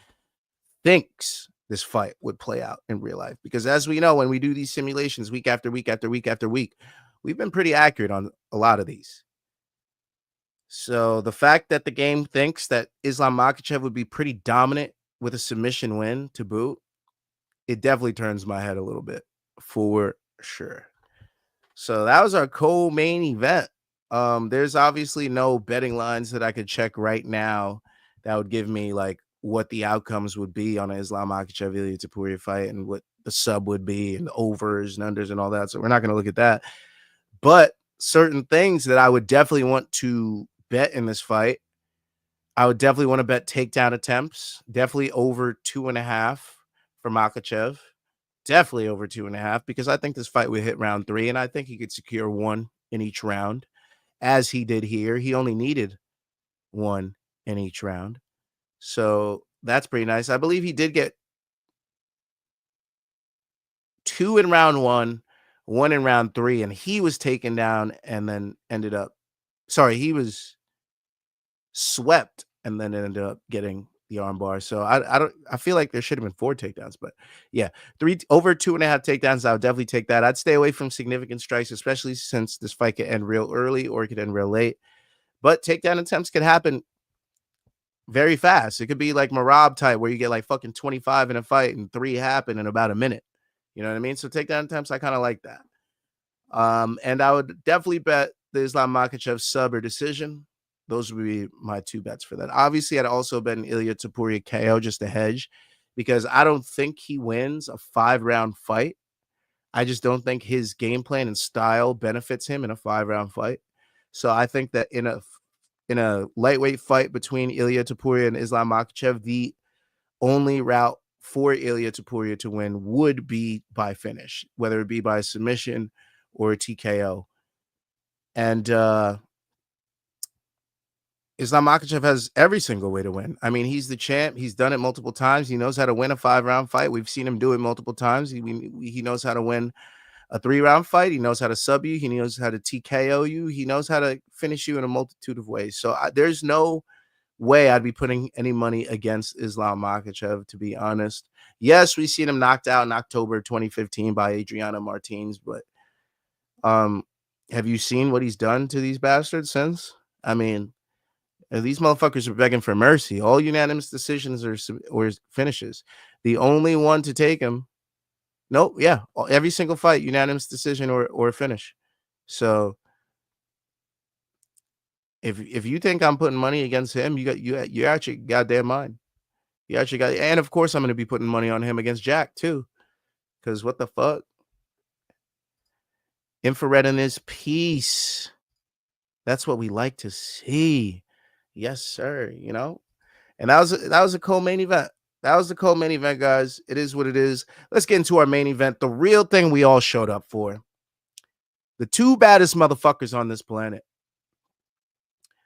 A: thinks this fight would play out in real life. Because as we know, when we do these simulations week after week after week after week, we've been pretty accurate on a lot of these. So the fact that the game thinks that Islam Makhachev would be pretty dominant with a submission win to boot, it definitely turns my head a little bit for sure. So that was our co-main event. There's obviously no betting lines that I could check right now that would give me like what the outcomes would be on an Islam Makhachev Ilia Topuria fight and what the sub would be and the overs and unders and all that. So we're not going to look at that. But certain things that I would definitely want to bet in this fight, I would definitely want to bet takedown attempts, definitely over 2.5 for Makhachev. Definitely over 2.5 because I think this fight would hit round 3 and I think he could secure 1 in each round as he did here. He only needed 1 in each round. So that's pretty nice. I believe he did get 2 in round 1, 1 in round 3, and he was taken down and then he was swept and then ended up getting the armbar. So I feel like there should have been 4 takedowns, but yeah, 3 over 2.5 takedowns. I would definitely take that. I'd stay away from significant strikes, especially since this fight could end real early or it could end real late. But takedown attempts can happen very fast. It could be like Marab type where you get like fucking 25 in a fight and 3 happen in about a minute. You know what I mean? So takedown attempts, I kind of like that. And I would definitely bet the Islam Makhachev sub or decision. Those would be my 2 bets for that. Obviously, I'd also bet an Ilia Topuria KO just to hedge because I don't think he wins a 5-round fight. I just don't think his game plan and style benefits him in a 5-round fight. So I think that in a lightweight fight between Ilia Topuria and Islam Makhachev, the only route for Ilia Topuria to win would be by finish, whether it be by submission or TKO. And Islam Makhachev has every single way to win. I mean, he's the champ. He's done it multiple times. He knows how to win a 5-round fight. We've seen him do it multiple times. He knows how to win a 3-round fight. He knows how to sub you. He knows how to TKO you. He knows how to finish you in a multitude of ways. So there's no way I'd be putting any money against Islam Makhachev, to be honest. Yes, we've seen him knocked out in October 2015 by Adriano Martins, but have you seen what he's done to these bastards since? I mean, these motherfuckers are begging for mercy. All unanimous decisions or finishes. The only one to take him, nope, yeah, every single fight, unanimous decision or finish. So if you think I'm putting money against him, you actually goddamn mind. You actually got, and of course I'm going to be putting money on him against Jack too, because what the fuck? Infrared in his piece. That's what we like to see. Yes, sir. You know, and that was a co-main event. That was the co-main event, guys. It is what it is. Let's get into our main event, the real thing we all showed up for. The two baddest motherfuckers on this planet.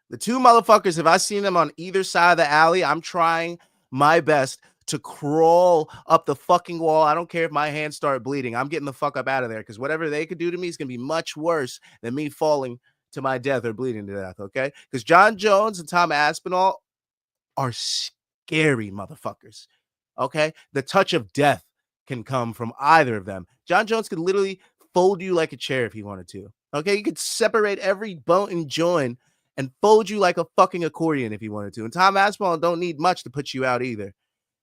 A: The two motherfuckers, if I seen them on either side of the alley, I'm trying my best to crawl up the fucking wall. I don't care if my hands start bleeding. I'm getting the fuck up out of there because whatever they could do to me is going to be much worse than me falling to my death or bleeding to death, okay? Because John Jones and Tom Aspinall are scary motherfuckers, okay? The touch of death can come from either of them. John Jones could literally fold you like a chair if he wanted to, okay? He could separate every bone and joint and fold you like a fucking accordion if he wanted to. And Tom Aspinall don't need much to put you out either.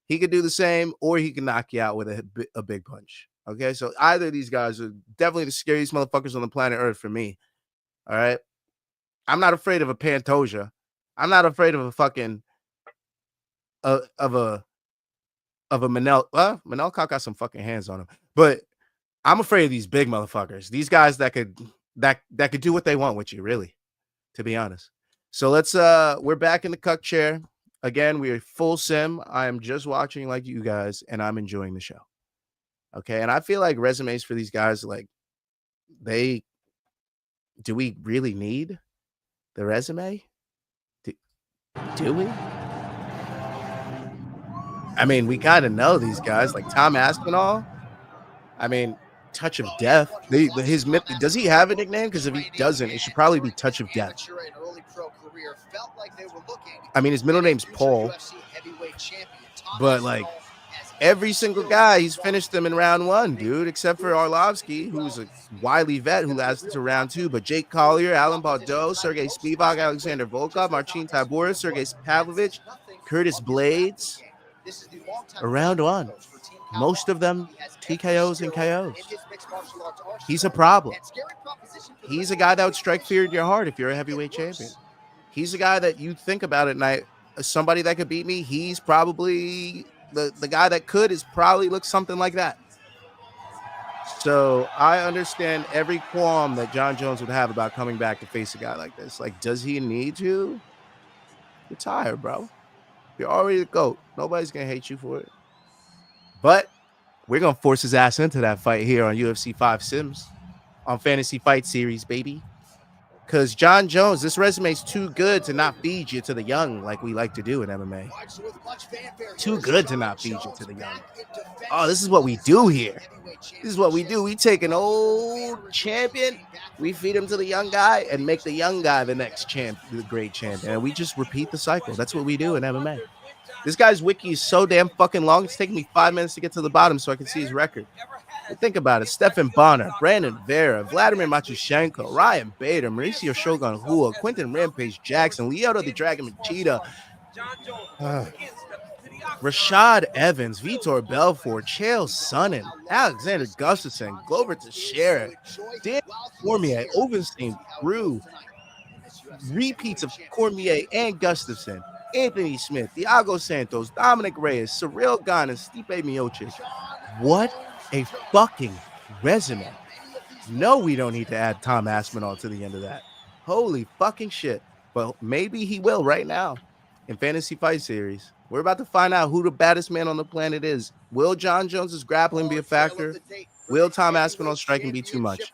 A: He could do the same, or he can knock you out with a big punch. Okay, so either of these guys are definitely the scariest motherfuckers on the planet Earth for me. All right, I'm not afraid of a Pantoja. I'm not afraid of a fucking of a Manel. Manel got some fucking hands on him, but I'm afraid of these big motherfuckers. These guys that could do what they want with you, really, to be honest. So we're back in the cuck chair. Again, we are full sim. I am just watching like you guys, and I'm enjoying the show. Okay, and I feel like resumes for these guys, like, do we really need the resume? Do we? I mean, we kind of know these guys, like Tom Aspinall. I mean, Touch of Death. Does he have a nickname? Because if he doesn't, it should probably be Touch of Death. I mean, his middle name's Paul, but like every single guy, he's finished them in round one, dude, except for Arlovsky, who's a wily vet who lasted to round two. But Jake Collier, Alan Baudot, Sergey Spivak, Alexander Volkov, Marcin Tybura, Sergey Pavlovich, Curtis Blades, around one. Most of them TKOs and KOs. He's a problem. He's a guy that would strike fear in your heart if you're a heavyweight champion. He's a guy that you think about at night, somebody that could beat me. He's probably the guy that could is probably looks something like that. So I understand every qualm that John Jones would have about coming back to face a guy like this. Like, does he need to? Retire, bro. You're already the GOAT. Nobody's going to hate you for it. But we're going to force his ass into that fight here on UFC 5 Sims on Fantasy Fight Series, baby. Because John Jones, this resume is too good to not feed you to the young like we like to do in MMA. Too good to not feed you to the young. Oh, this is what we do here. This is what we do. We take an old champion, we feed him to the young guy, and make the young guy the next champ, the great champion. And we just repeat the cycle. That's what we do in MMA. This guy's wiki is so damn fucking long. It's taking me 5 minutes to get to the bottom so I can see his record. But think about it. Stephan Bonner, Brandon Vera, Vladimir Matushenko, Ryan Bader, Mauricio Shogun Hua, Quentin Rampage Jackson, Lyoto the Dragon Machida, Rashad Evans, Vitor Belfort, Chael Sonnen, Alexander Gustafsson, Glover Teixeira, Dan Cormier, Ovenstein Brew, repeats of Cormier and Gustafsson, Anthony Smith, Thiago Santos, Dominic Reyes, Cyril Gane, and Stipe Miocic. What a fucking resume. No, we don't need to add Tom Aspinall to the end of that. Holy fucking shit. But maybe he will right now in Fantasy Fight Series. We're about to find out who the baddest man on the planet is. Will John Jones's grappling be a factor? Will Tom Aspinall's striking be too much?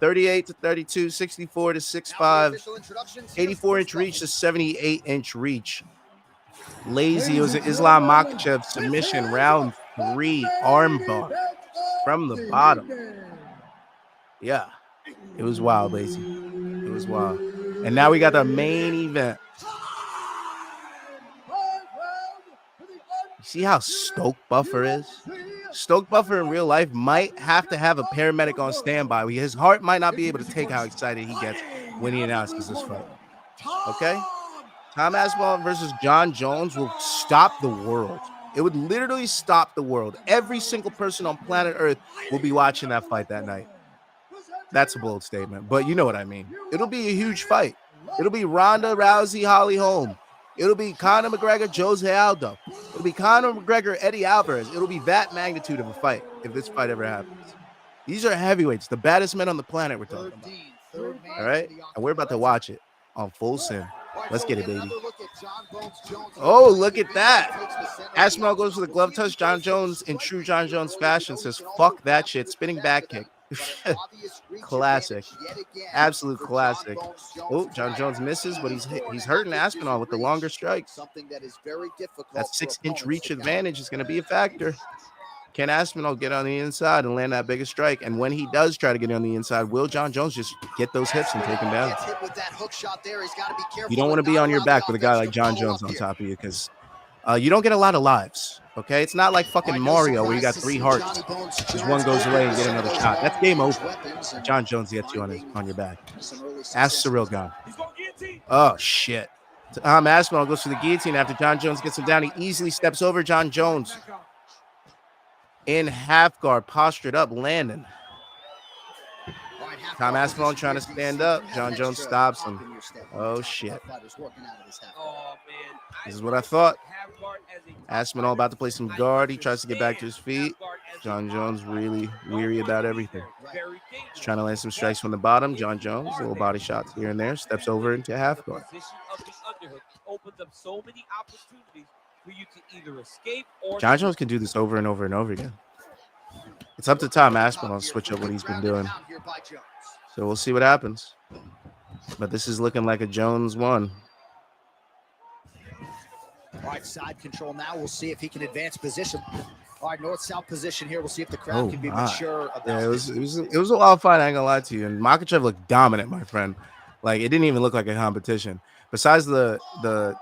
A: 38 to 32, 64 to 6'5", 84-inch reach to 78-inch reach. Lazy. It was an Islam Makhachev submission, round 3, armbar from the bottom. Yeah, it was wild, Lazy. It was wild. And now we got the main event. You see how stoked Buffer is? Stoked Buffer in real life might have to have a paramedic on standby. His heart might not be able to take how excited he gets when he announces this fight. Okay? Tom Aspinall versus John Jones will stop the world. It would literally stop the world. Every single person on planet Earth will be watching that fight that night. That's a bold statement, but you know what I mean. It'll be a huge fight. It'll be Ronda Rousey, Holly Holm. It'll be Conor McGregor, Jose Aldo. It'll be Conor McGregor, Eddie Alvarez. It'll be that magnitude of a fight if this fight ever happens. These are heavyweights, the baddest men on the planet we're talking about. All right? And we're about to watch it on full sim. Let's get it, baby. Oh, look at that. Aspinall goes for the glove touch. John Jones, in true John Jones fashion, says, fuck that shit. Spinning back kick.
C: But an obvious reach
A: Classic.
C: advantage yet again
A: Absolute
C: for
A: classic.
C: John Bones Jones
A: Oh, John
C: tonight.
A: Jones misses, but he's
C: 4.5
A: hurting
C: inches
A: Aspinall
C: in
A: with the
C: reach,
A: longer strikes.
C: something that is very difficult
A: That
C: for
A: 6-inch
C: opponents
A: reach
C: to counter.
A: advantage is going to be a factor. Can Aspinall get on the inside and land that biggest strike? And when he does try to get on the inside, will John Jones just get those hips and take him down?
C: Gets hit with that hook shot there. He's got to be careful
A: You don't want to
C: and
A: be
C: not
A: on your
C: allow
A: back
C: the
A: with a guy
C: offense
A: like
C: to
A: John
C: follow
A: Jones
C: up
A: on
C: here.
A: top of you because you don't get a lot of lives, okay? It's not like fucking
C: No
A: Mario where you got
C: surprise to
A: 3
C: see
A: hearts.
C: Johnny Bones
A: Because
C: Jones
A: one goes
C: open
A: away and
C: with
A: get
C: some of
A: another
C: those
A: shot. That's game
C: long-range
A: over.
C: weapons and
A: John Jones gets you
C: finding
A: on your back.
C: some early
A: That's
C: success
A: surreal
C: with
A: gun.
B: He's going guillotine.
A: Oh, shit. Aspinall goes for the guillotine after John Jones gets him down. He easily steps over John Jones. In half guard, postured up, landing. Tom Aspinall trying to stand up. John Jones stops him. Oh, shit.
B: Oh, man.
A: This is what I thought. Aspinall about to play some guard. He tries to get back to his feet. John Jones really weary about everything. He's trying to land some strikes from the bottom. John Jones, little body shots here and there, steps over into half guard. John Jones can do this over and over and over again. It's up to Tom Aspinall to switch up what he's been doing. So we'll see what happens. But this is looking like a Jones 1.
C: All right, side control now. We'll see if he can advance position. All right, north-south position here. We'll see if the crowd can be mature about
A: it was a wild fight, I ain't gonna lie to you. And Makhachev looked dominant, my friend. Like, it didn't even look like a competition. Besides the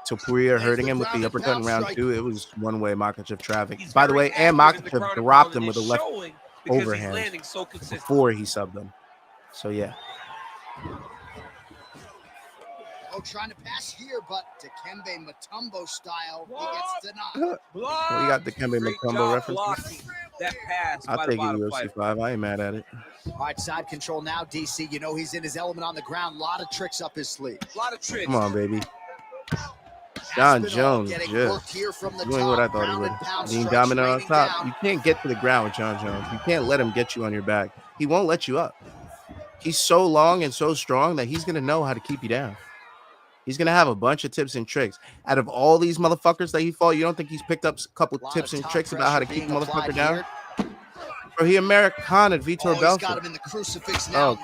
A: Topuria hurting him with the uppercut in round 2, it was one-way Makhachev traffic. By the way, and Makhachev dropped him with a left overhand before he subbed him. So, yeah.
C: Oh, trying to pass here, but Dikembe Mutombo style, he gets denied.
A: Well, you got Dikembe Mutombo reference.
B: That pass.
A: I'll take it UFC 5. I ain't mad at it.
C: All right, side control now, DC. You know he's in his element on the ground. A lot of tricks up his sleeve.
B: A lot of tricks.
A: Come on, baby. John Jones just doing what I thought he would. Being dominant on top. You can't get to the ground with John Jones. You can't let him get you on your back. He won't let you up. He's so long and so strong that he's going to know how to keep you down. He's going to have a bunch of tips and tricks. Out of all these motherfuckers that he fought, you don't think he's picked up a couple tips and tricks about how to keep a motherfucker down? Bro, he Americana'd Vitor Belfort. Crucifix and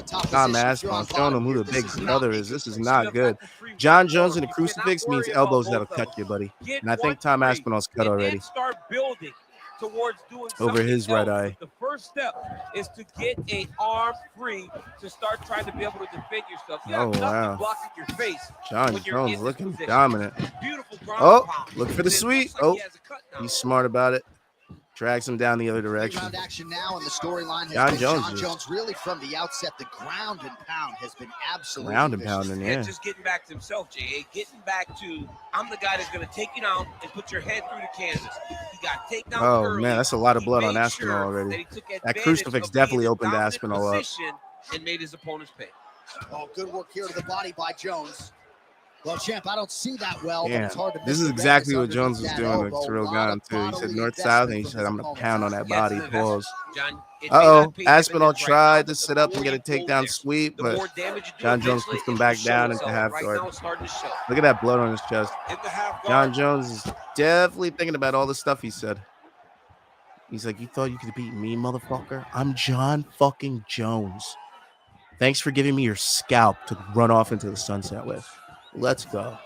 A: Tom Aspinall showing him who the big brother is. This is not good. John Jones in the crucifix means elbows that'll cut you, buddy. And I think Tom Aspinall's cut already. Over his right eye.
B: The first step is to get an arm free to start trying to be able to defend yourself. You have nothing blocking your face.
A: John Jones looking dominant. Oh, look for the sweep. Oh, he's smart about it. Drags him down the other direction.
C: Action now, and the storyline
A: John
C: Jones really from the outset, the ground and pound has been absolutely
A: ground and pounding, yeah.
B: Just getting back to himself, J.A. Getting back to, I'm the guy that's going to take you down and put your head through the canvas. He got taken down early.
A: Man, that's a lot of blood on Aspinall already. That crucifix definitely opened Aspinall up.
B: And made his opponents pay.
C: Oh, good work here to the body by Jones. Well, champ, I don't see that well, but
A: Yeah,
C: it's hard to
A: this is exactly what Jones was doing with Cyril Gane, too. He said north-south, and he said, I'm going to pound on that body. Pause. Aspinall tried to sit up and get a takedown sweep, but John Jones puts him back down into half guard. Look at that blood on his chest. John Jones is definitely thinking about all the stuff he said. He's like, you thought you could beat me, motherfucker? I'm John fucking Jones. Thanks for giving me your scalp to run off into the sunset with. Let's go.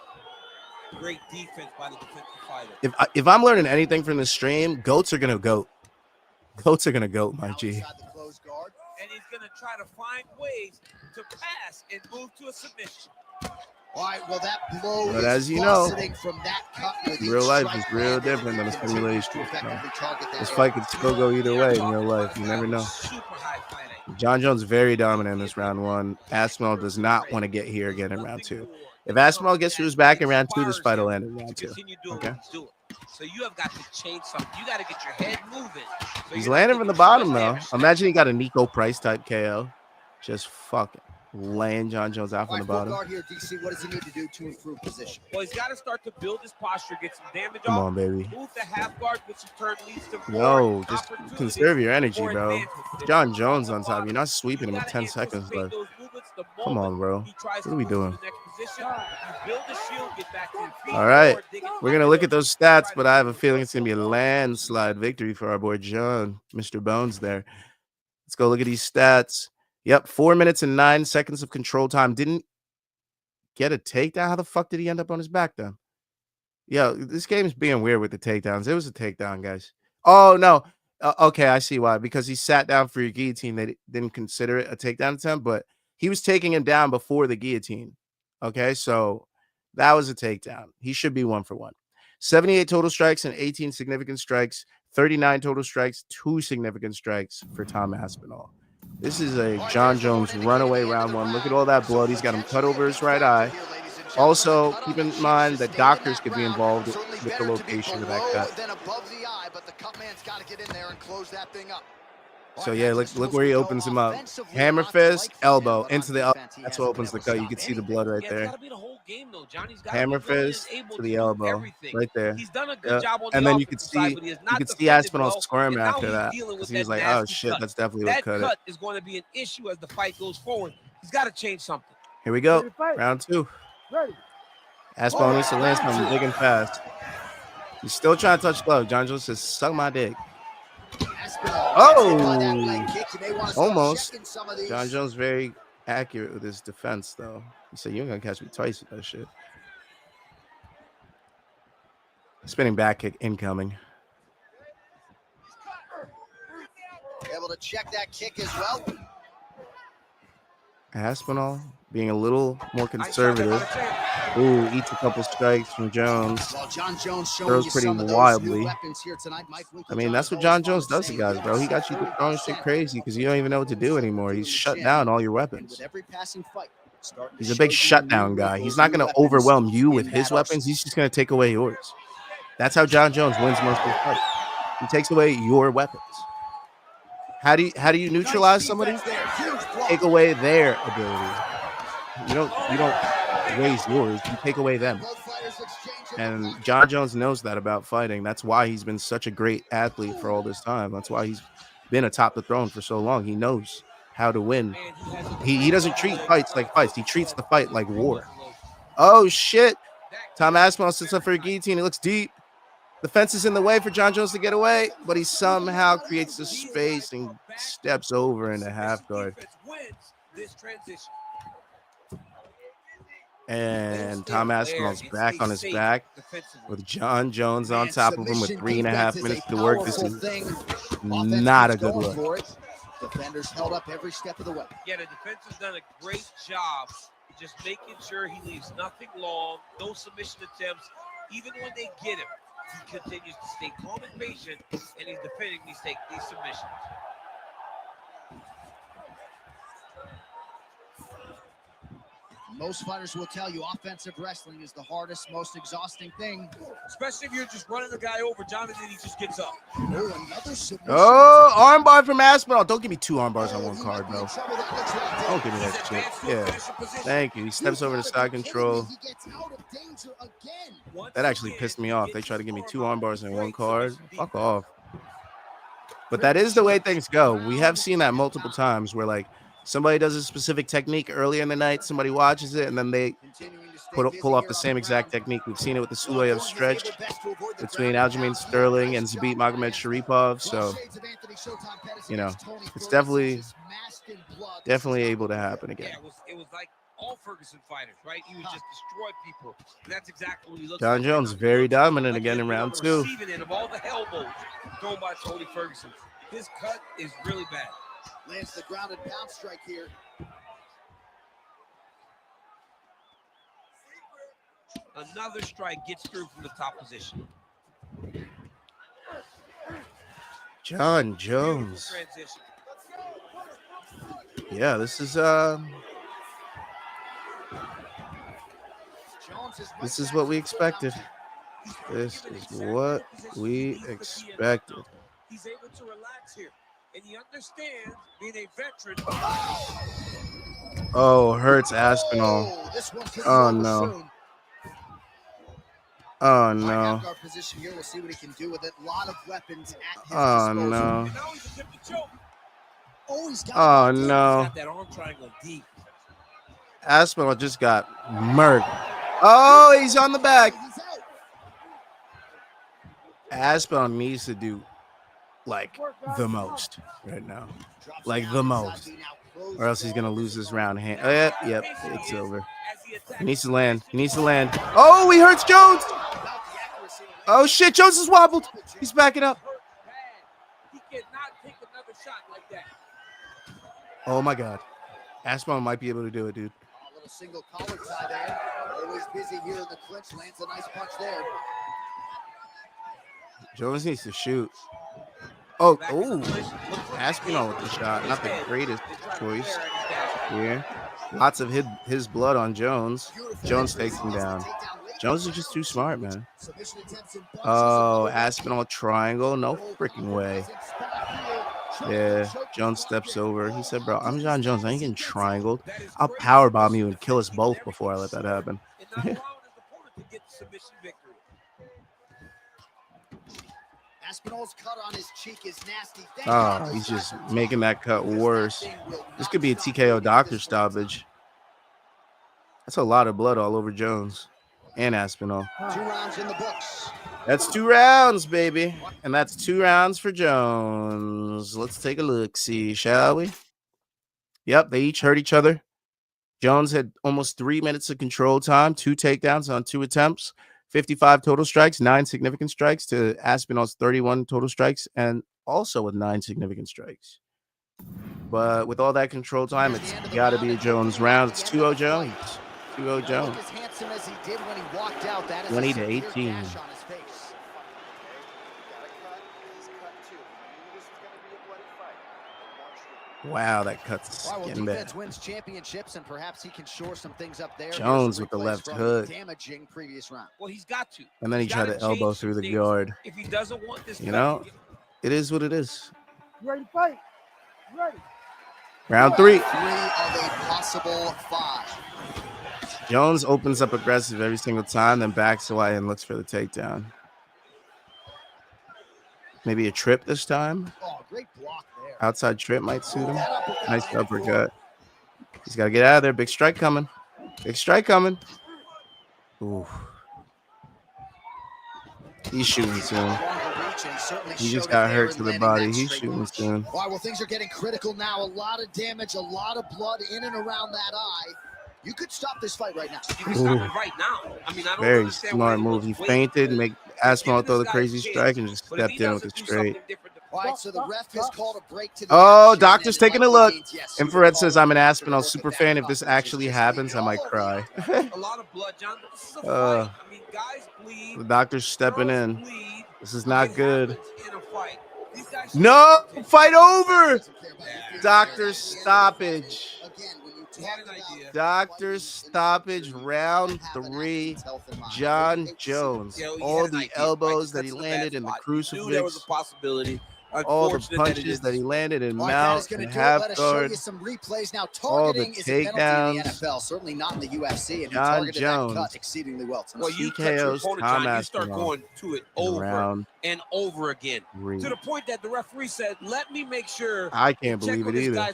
B: Great defense by the defensive fighter.
A: If I'm learning anything from this stream, goats are gonna goat. Goats are gonna goat, my G.
B: And he's gonna try to find ways to pass and move to a submission.
C: All right, well, that blow
A: but as you know,
C: from that cut
A: real life is real different than a simulation. This fight could still go either way in real life. You never know. John Jones very dominant in this round 1. Aspinall does not want to get here again in round 2. If Aspinall gets to his back in round 2, this fight will end in round 2. Okay.
B: So you have got to change something. You got to get your head moving.
A: He's landing from the bottom though. Imagine he got a Nico Price type KO. Just fucking laying John Jones out from the bottom.
C: Here, DC, what does he need to do to improve position?
B: Well, he's got to start to build his posture, get some damage off.
A: Come on, baby.
B: Move the half guard, which in turn leads to
A: yo, just conserve your energy, bro. John Jones on top. You're not sweeping him with 10 seconds left. Come on, bro. What are we doing? All right. We're going to look at those stats, but I have a feeling it's going to be a landslide victory for our boy John, Mr. Bones there. Let's go look at these stats. Yep, 4 minutes and 9 seconds of control time. Didn't get a takedown. How the fuck did he end up on his back then? Yo, this game is being weird with the takedowns. It was a takedown, guys. Oh, no. Okay, I see why. Because he sat down for your guillotine. They didn't consider it a takedown attempt, but he was taking him down before the guillotine. Okay, so that was a takedown. He should be 1 for 1. 78 total strikes and 18 significant strikes. 39 total strikes, 2 significant strikes for Tom Aspinall. This is a John Jones runaway round 1. Look at all that blood. He's got him cut over his right eye. Also, keep in mind that doctors could be involved with the location of that cut. So yeah, look where he opens him up. Hammer fist, elbow into the elbow. That's what opens the cut. You can see the blood right there. Hammer fist to the elbow, right there.
B: He's done a good job on
A: and
B: the
A: then you could
B: offensive
A: see
B: side, but he has not
A: Aspinall
B: defended
A: squirm
B: well,
A: after
B: and now
A: that
B: he's dealing
A: because
B: with
A: he was
B: that
A: like, "Oh
B: nasty
A: shit,
B: cut.
A: that's definitely what cut it."
B: That cut is going to be an issue as the fight goes forward. He's got to change something.
A: Here we go, round 2. Aspinall needs to land something big and fast. He's still trying to touch glove. John Jones says, "Suck my dick." Oh, almost. John Jones very accurate with his defense, though. He said, "You ain't gonna catch me twice with that shit." Spinning back kick incoming.
C: Able to check that kick as well.
A: Aspinall being a little more conservative. Ooh, eats a couple strikes from Jones.
C: Well, John Jones
A: throws pretty wildly. I mean, that's what John Jones does to guys, bro. He got you throwing shit crazy because you don't even know what to do anymore. He's shut down all your weapons. He's a big shutdown guy. He's not going to overwhelm you with his weapons. He's just going to take away yours. That's how John Jones wins most of the fight. He takes away your weapons. How do you neutralize somebody? Take away their ability. You don't raise yours. You take away them. And John Jones knows that about fighting. That's why he's been such a great athlete for all this time. That's why he's been atop the throne for so long. He knows how to win. He doesn't treat fights like fights. He treats the fight like war. Oh shit! Tom Aspinall sits up for a guillotine. He looks deep. The fence is in the way for John Jones to get away, but he somehow creates the space and steps over into half guard. And Tom Aspinall's back on his back with John Jones on top of him with 3.5 minutes to work. This is not a good look.
C: Defenders held up every step of the way.
B: Yeah, the defense has done a great job just making sure he leaves nothing long, no submission attempts. Even when they get him, he continues to stay calm and patient, and he's defending these submissions.
C: Most fighters will tell you offensive wrestling is the hardest, most exhausting thing.
B: Especially if you're just running the guy over, Jonathan, he just gets up.
A: Oh, armbar from Aspinall. Don't give me 2 armbars on one card, bro. Don't give me that shit. Yeah. Thank you. He steps over to side control. That actually pissed me off. They try to give me 2 armbars in one card. Fuck off. But that is the way things go. We have seen that multiple times where, like, somebody does a specific technique earlier in the night, somebody watches it, and then they pull off the same exact technique. We've seen it with the Sulayev stretch between Aljamain Sterling and Zabit Magomedsharipov. So, you know, it's definitely able to happen again.
B: Yeah, it was like all Ferguson fighters, right? He would just destroy people. And that's exactly what he looks
A: John
B: like.
A: Jones very dominant again in round 2.
B: Receiving it of all the elbows thrown by Tony Ferguson. His cut is really bad.
C: Lands the grounded pound strike here.
B: Another strike gets through from the top position.
A: John Jones. Yeah, this is what we expected. This is what we expected.
B: He's able to relax here. And he understands being a veteran.
A: Oh, hurts Aspinall. Oh, no. Oh, no. Oh, no. Oh, no. Aspinall just got murked. Oh, he's on the back. Aspinall needs to do like the most right now. Like the most. Or else he's going to lose this round. Yep, it's over. He needs to land. He needs to land. Oh, he hurts Jones. Oh, shit. Jones is wobbled. He's backing up.
B: He cannot take another shot like that.
A: Oh, my God. Aspinall might be able to do it, dude.
C: A little single collar tie there. Always busy here in the clinch. Lands a nice punch there.
A: Jones needs to shoot. Oh, Aspinall with the shot. Not the greatest choice here. Lots of his blood on Jones. Jones takes him down. Jones is just too smart, man. Oh, Aspinall triangle. No freaking way. Yeah, Jones steps over. He said, bro, I'm John Jones. I ain't getting triangled. I'll powerbomb you and kill us both before I let that happen.
C: Aspinall's cut on his cheek is nasty.
A: Oh, he's just making that cut worse. This could be a TKO doctor stoppage. That's a lot of blood all over Jones and Aspinall.
C: 2 rounds in the books.
A: That's 2 rounds, baby. And that's 2 rounds for Jones. Let's take a look, see, shall we? Yep, they each hurt each other. Jones had almost 3 minutes of control time, 2 takedowns on 2 attempts, 55 total strikes, 9 significant strikes to Aspinall's 31 total strikes, and also with 9 significant strikes. But with all that control time, it's got to be a Jones round. It's 2-0 Jones. 2-0 Jones. 20-18. Wow, that cut's getting bad.
C: Wins championships, and perhaps he can shore some things up there.
A: Jones with the left hook.
C: Damaging previous round.
B: Well, he's got to.
A: And then he tried to elbow through the guard.
B: If he doesn't want this,
A: you know, it is what it is.
D: You ready to fight? You ready?
A: Round 3.
C: 3 of a possible 5.
A: Jones opens up aggressive every single time, then backs away and looks for the takedown. Maybe a trip this time.
C: Oh, great block there.
A: Outside trip might suit him. Nice uppercut. He's got to get out of there. Big strike coming. Big strike coming. Ooh. He's shooting soon. He just got hurt to the body. He's shooting soon.
C: All right, well, things are getting critical now. A lot of damage, a lot of blood in and around that eye. You could stop this fight right now.
B: You can stop it right now. I mean, I don't
A: very smart move. He feinted, make Aspinall throw the crazy strike, and just stepped in with a straight.
C: All right, so the ref has called a break to the
A: oh, doctor's taking a look. Infrared says, I'm an Aspinall super fan. If this actually happens, I might cry.
B: A lot of blood, John. This is a fight. I mean, guys bleed.
A: The doctor's stepping in. This is not good. No, fight over. Doctor's stoppage. Doctor stoppage, round 3. John Jones. All the elbows that he landed in the crucifix. There was a possibility. All the punches that he landed in mount and half guard. All the takedowns.
C: Certainly not in the UFC. And
A: John Jones.
C: Cut exceedingly well.
B: Well, you start going to it over and over again.
A: 3.
B: To the point that the referee said, let me make sure.
A: I can't believe it either. I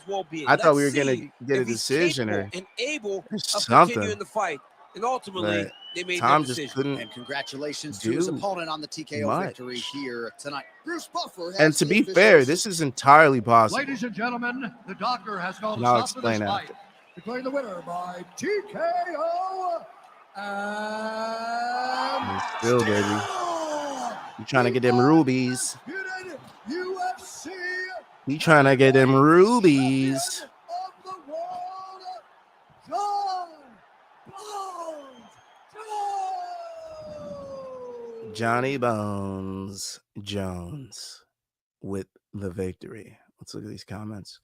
A: thought we were going to get a decision or
B: and able
A: something.
B: Continue in the fight. And ultimately,
A: but
B: they made
A: Tom
B: their decision.
A: just couldn't.
C: And congratulations to his opponent on the TKO victory here tonight. Bruce Buffer.
A: And to be fair, this is entirely possible.
D: Ladies and gentlemen, the doctor has called
A: and I'll
D: a stop to this
A: explain
D: fight.
A: after.
D: Declaring the winner by TKO. And
A: Still, baby. You trying to get them rubies.
D: UFC.
A: You trying to get them rubies.
D: Of the world, John Bones.
A: Johnny Bones Jones with the victory. Let's look at these comments.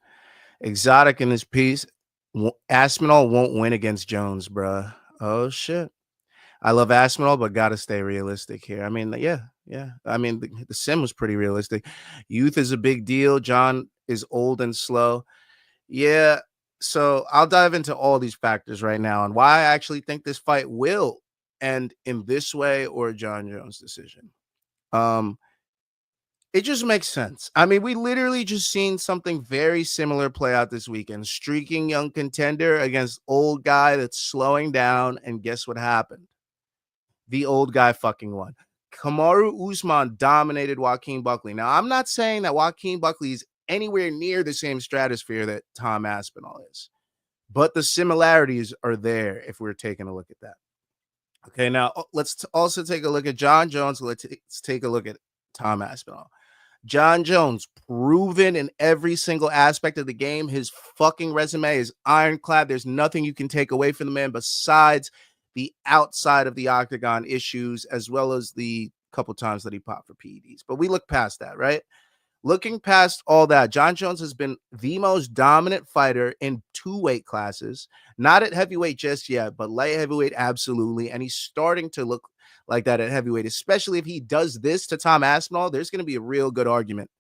A: Exotic in his piece. Aspinall won't win against Jones, bruh. Oh, shit. I love Aspinall, but got to stay realistic here. I mean, yeah. I mean, the sim was pretty realistic. Youth is a big deal. John is old and slow. Yeah. So I'll dive into all these factors right now and why I actually think this fight will end in this way or a John Jones decision. It just makes sense. I mean, we literally just seen something very similar play out this weekend. Streaking young contender against old guy that's slowing down. And guess what happened? The old guy fucking won. Kamaru Usman dominated Joaquin Buckley. Now, I'm not saying that Joaquin Buckley is anywhere near the same stratosphere that Tom Aspinall is, but the similarities are there if we're taking a look at that. Okay, now let's also take a look at John Jones. Let's take a look at Tom Aspinall. John Jones, proven in every single aspect of the game. His fucking resume is ironclad. There's nothing you can take away from the man besides the outside of the octagon issues, as well as the couple times that he popped for PEDs. But we look past that, right? Looking past all that, John Jones has been the most dominant fighter in 2 weight classes, not at heavyweight just yet, but light heavyweight, absolutely. And he's starting to look like that at heavyweight, especially if he does this to Tom Aspinall. There's going to be a real good argument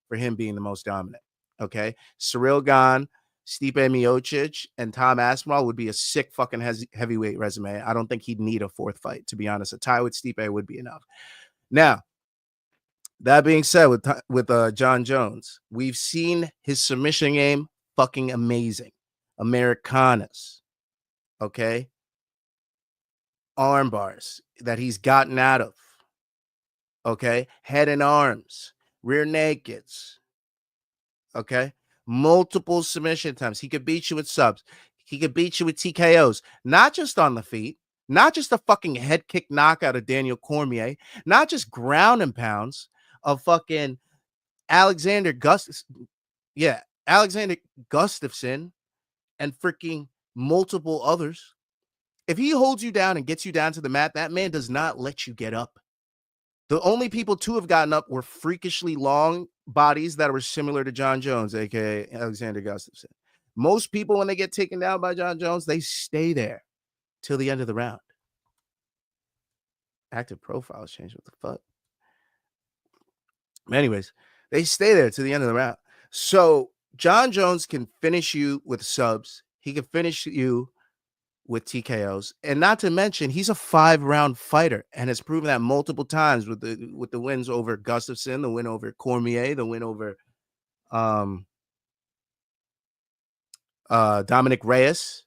A: for him being the most dominant. Okay. Cyril Gane, Stipe Miocic, and Tom Aspinall would be a sick fucking heavyweight resume. I don't think he'd need a 4th fight, to be honest. A tie with Stipe would be enough. Now, that being said, with John Jones, we've seen his submission game fucking amazing. Americanas, okay? Arm bars that he's gotten out of, okay? Head and arms, rear nakeds, okay? Multiple submission attempts. He could beat you with subs. He could beat you with TKOs, not just on the feet, not just a fucking head kick knockout of Daniel Cormier, not just ground and pounds of fucking Alexander Gustafsson and freaking multiple others. If he holds you down and gets you down to the mat, that man does not let you get up. The only people to have gotten up were freakishly long bodies that were similar to John Jones, aka Alexander Gustafsson. Most people, when they get taken down by John Jones, they stay there till the end of the round. Active profiles change. What the fuck? Anyways, they stay there to the end of the round. So John Jones can finish you with subs. He can finish you with TKOs. And not to mention, he's a 5-round fighter and has proven that multiple times with the wins over Gustafsson, the win over Cormier, the win over Dominic Reyes.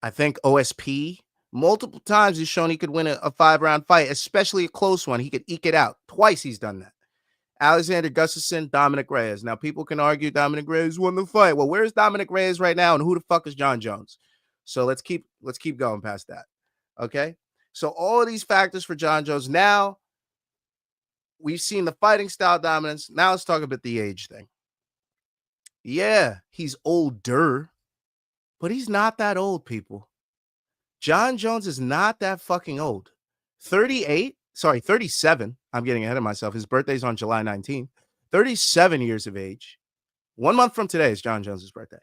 A: I think OSP. Multiple times he's shown he could win a 5-round fight, especially a close one. He could eke it out. Twice he's done that. Alexander Gustafsson, Dominic Reyes. Now, people can argue Dominic Reyes won the fight. Well, where's Dominic Reyes right now, and who the fuck is John Jones? So let's keep going past that. Okay? So all of these factors for John Jones. Now, we've seen the fighting style dominance. Now let's talk about the age thing. Yeah, he's older, but he's not that old, people. John Jones is not that fucking old. 37. I'm getting ahead of myself. His birthday's on July 19th. 37 years of age. 1 month from today is John Jones's birthday.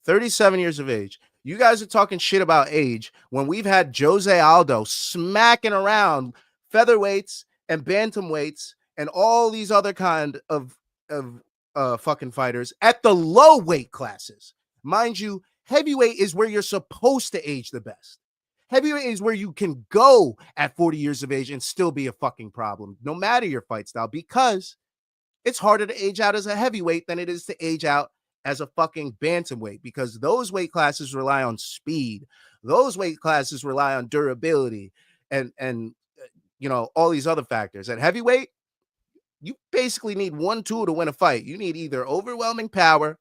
A: 37 years of age. You guys are talking shit about age when we've had Jose Aldo smacking around featherweights and bantamweights and all these other kind of fucking fighters at the low weight classes. Mind you, heavyweight is where you're supposed to age the best. Heavyweight is where you can go at 40 years of age and still be a fucking problem, no matter your fight style, because it's harder to age out as a heavyweight than it is to age out as a fucking bantamweight, because those weight classes rely on speed. Those weight classes rely on durability and you know, all these other factors. At heavyweight, you basically need one tool to win a fight. You need either overwhelming power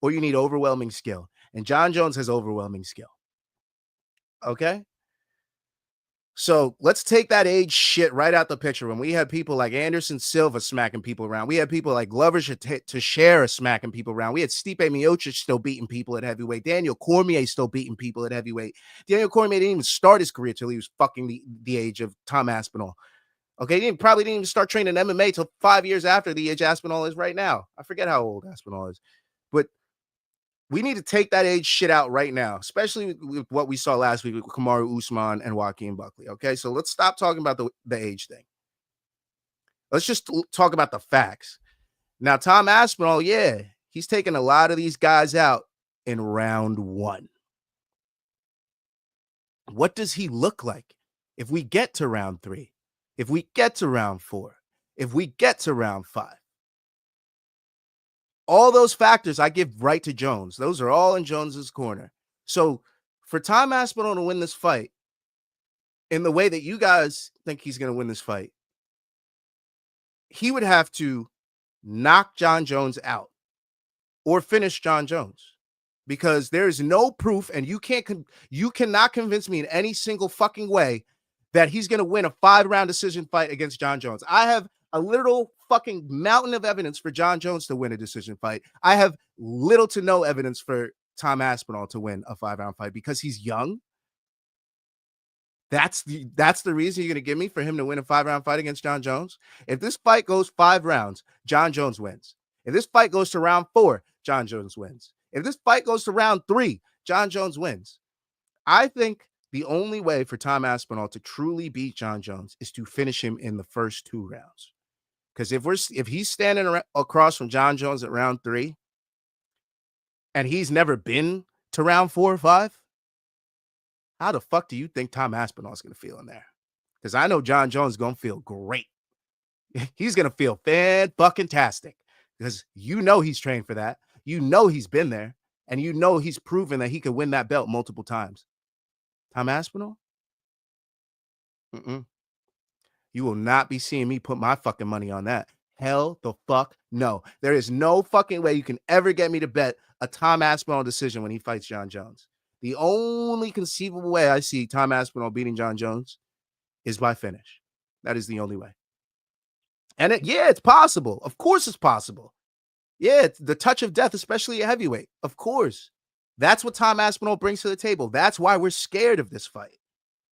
A: or you need overwhelming skill. And John Jones has overwhelming skill. Okay? So let's take that age shit right out the picture. When we had people like Anderson Silva smacking people around, we had people like Glover Teixeira smacking people around. We had Stipe Miocic still beating people at heavyweight. Daniel Cormier still beating people at heavyweight. Daniel Cormier didn't even start his career till he was fucking the age of Tom Aspinall. Okay, he probably didn't even start training MMA till 5 years after the age Aspinall is right now. I forget how old Aspinall is, but we need to take that age shit out right now, especially with what we saw last week with Kamaru Usman and Joaquin Buckley. Okay, so let's stop talking about the age thing. Let's just talk about the facts. Now, Tom Aspinall, yeah, he's taking a lot of these guys out in round 1. What does he look like if we get to round 3? If we get to round 4? If we get to round 5? All those factors I give right to Jones. Those are all in Jones's corner. So for Tom Aspinall to win this fight, in the way that you guys think he's going to win this fight, he would have to knock Jon Jones out or finish Jon Jones, because there is no proof, and you cannot convince me in any single fucking way that he's going to win a 5-round decision fight against Jon Jones. I have a literal fucking mountain of evidence for Jon Jones to win a decision fight. I have little to no evidence for Tom Aspinall to win a 5-round fight because he's young. That's the reason you're going to give me for him to win a 5-round fight against Jon Jones. If this fight goes 5 rounds, Jon Jones wins. If this fight goes to round 4, Jon Jones wins. If this fight goes to round 3, Jon Jones wins. I think the only way for Tom Aspinall to truly beat Jon Jones is to finish him in the first 2 rounds. Because if he's standing across from Jon Jones at round 3, and he's never been to round 4 or 5, how the fuck do you think Tom Aspinall is going to feel in there? Because I know Jon Jones is going to feel great. He's going to feel fan-fucking-tastic because you know he's trained for that. You know he's been there, and you know he's proven that he could win that belt multiple times. Tom Aspinall? You will not be seeing me put my fucking money on that. Hell the fuck no. There is no fucking way you can ever get me to bet a Tom Aspinall decision when he fights Jon Jones. The only conceivable way I see Tom Aspinall beating Jon Jones is by finish. That is the only way. And it's possible. Of course it's possible. Yeah, it's the touch of death, especially a heavyweight. Of course. That's what Tom Aspinall brings to the table. That's why we're scared of this fight.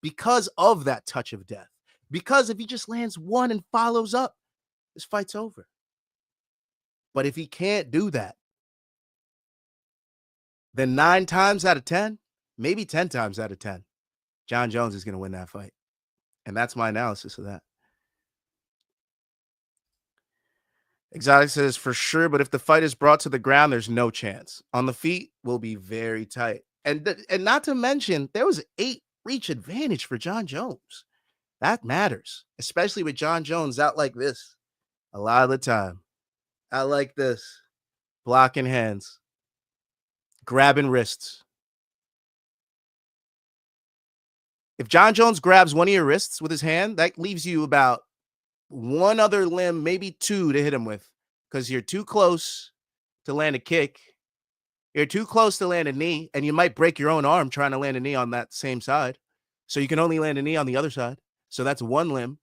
A: Because of that touch of death. Because if he just lands one and follows up, this fight's over. But if he can't do that, then 9 times out of 10, maybe 10 times out of 10, Jon Jones is going to win that fight. And that's my analysis of that. Exotic says, for sure, but if the fight is brought to the ground, there's no chance. On the feet, will be very tight. And not to mention, there was 8 reach advantage for Jon Jones. That matters, especially with Jon Jones out like this a lot of the time. Out like this, blocking hands, grabbing wrists. If Jon Jones grabs one of your wrists with his hand, that leaves you about 1 other limb, maybe 2 to hit him with, because you're too close to land a kick. You're too close to land a knee, and you might break your own arm trying to land a knee on that same side. So you can only land a knee on the other side. So that's 1 limb.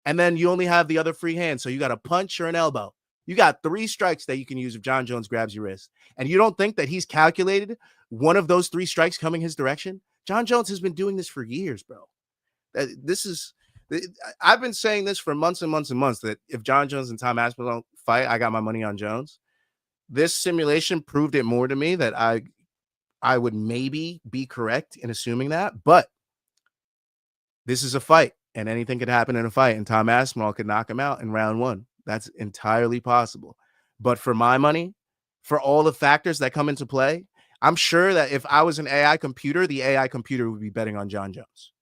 A: And then you only have the other free hand. So you got a punch or an elbow. You got 3 strikes that you can use if Jon Jones grabs your wrist. And you don't think that he's calculated one of those 3 strikes coming his direction? Jon Jones has been doing this for years, bro. I've been saying this for months and months and months, that if Jon Jones and Tom Aspinall fight, I got my money on Jones. This simulation proved it more to me that I would maybe be correct in assuming that, but this is a fight, and anything could happen in a fight, and Tom Aspinall could knock him out in round 1. That's entirely possible. But for my money, for all the factors that come into play, I'm sure that if I was an AI computer, the AI computer would be betting on Jon Jones,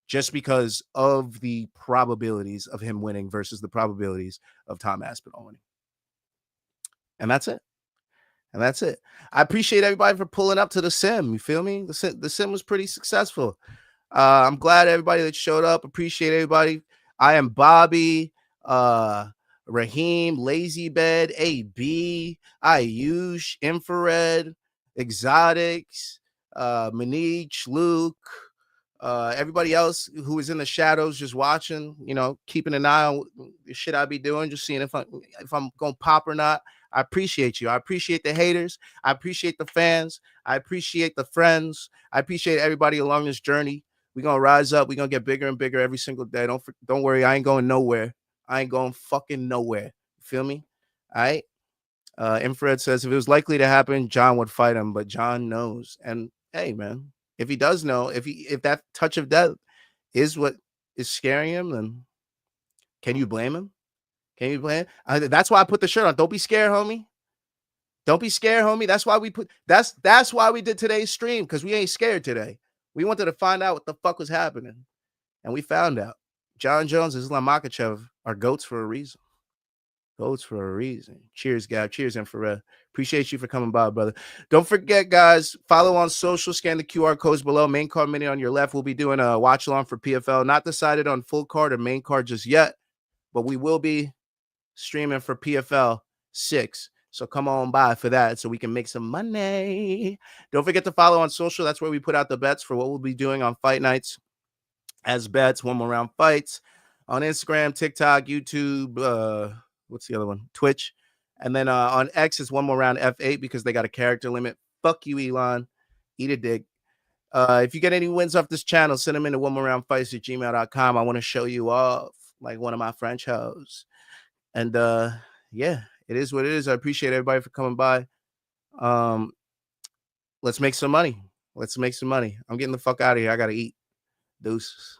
A: just because of the probabilities of him winning versus the probabilities of Tom Aspinall winning. And that's it. I appreciate everybody for pulling up to the sim. You feel me? The sim was pretty successful. I'm glad everybody that showed up. Appreciate everybody. I am Bobby, Raheem, Lazy Bed, AB, Ayush, Infrared, Exotics, Manich, Luke, everybody else who is in the shadows just watching, keeping an eye on the shit I be doing, just seeing if I'm going to pop or not. I appreciate you. I appreciate the haters. I appreciate the fans. I appreciate the friends. I appreciate everybody along this journey. We're going to rise up. We're going to get bigger and bigger every single day. Don't worry. I ain't going nowhere. I ain't going fucking nowhere. You feel me? All right. Infrared says, if it was likely to happen, Jon would fight him, but Jon knows. And hey, man, if he does know, if that touch of death is what is scaring him, then can you blame him? Can you blame him? That's why I put the shirt on. Don't be scared, homie. Don't be scared, homie. That's why that's why we did today's stream, because we ain't scared today. We wanted to find out what the fuck was happening. And we found out. Jon Jones and Islam Makhachev are GOATs for a reason. Votes for a reason. Cheers, Gab. Cheers, Infrared. Appreciate you for coming by, brother. Don't forget, guys, follow on social. Scan the QR codes below. Main card mini on your left. We'll be doing a watch along for PFL. Not decided on full card or main card just yet, but we will be streaming for PFL 6. So come on by for that so we can make some money. Don't forget to follow on social. That's where we put out the bets for what we'll be doing on fight nights as bets, one more round fights on Instagram, TikTok, YouTube, what's the other one? Twitch. And then on X is one more round F8 because they got a character limit. Fuck you, Elon. Eat a dick. If you get any wins off this channel, send them into one more round fights at gmail.com. I want to show you off like one of my French hoes. And yeah, it is what it is. I appreciate everybody for coming by. Let's make some money. Let's make some money. I'm getting the fuck out of here. I got to eat. Deuces.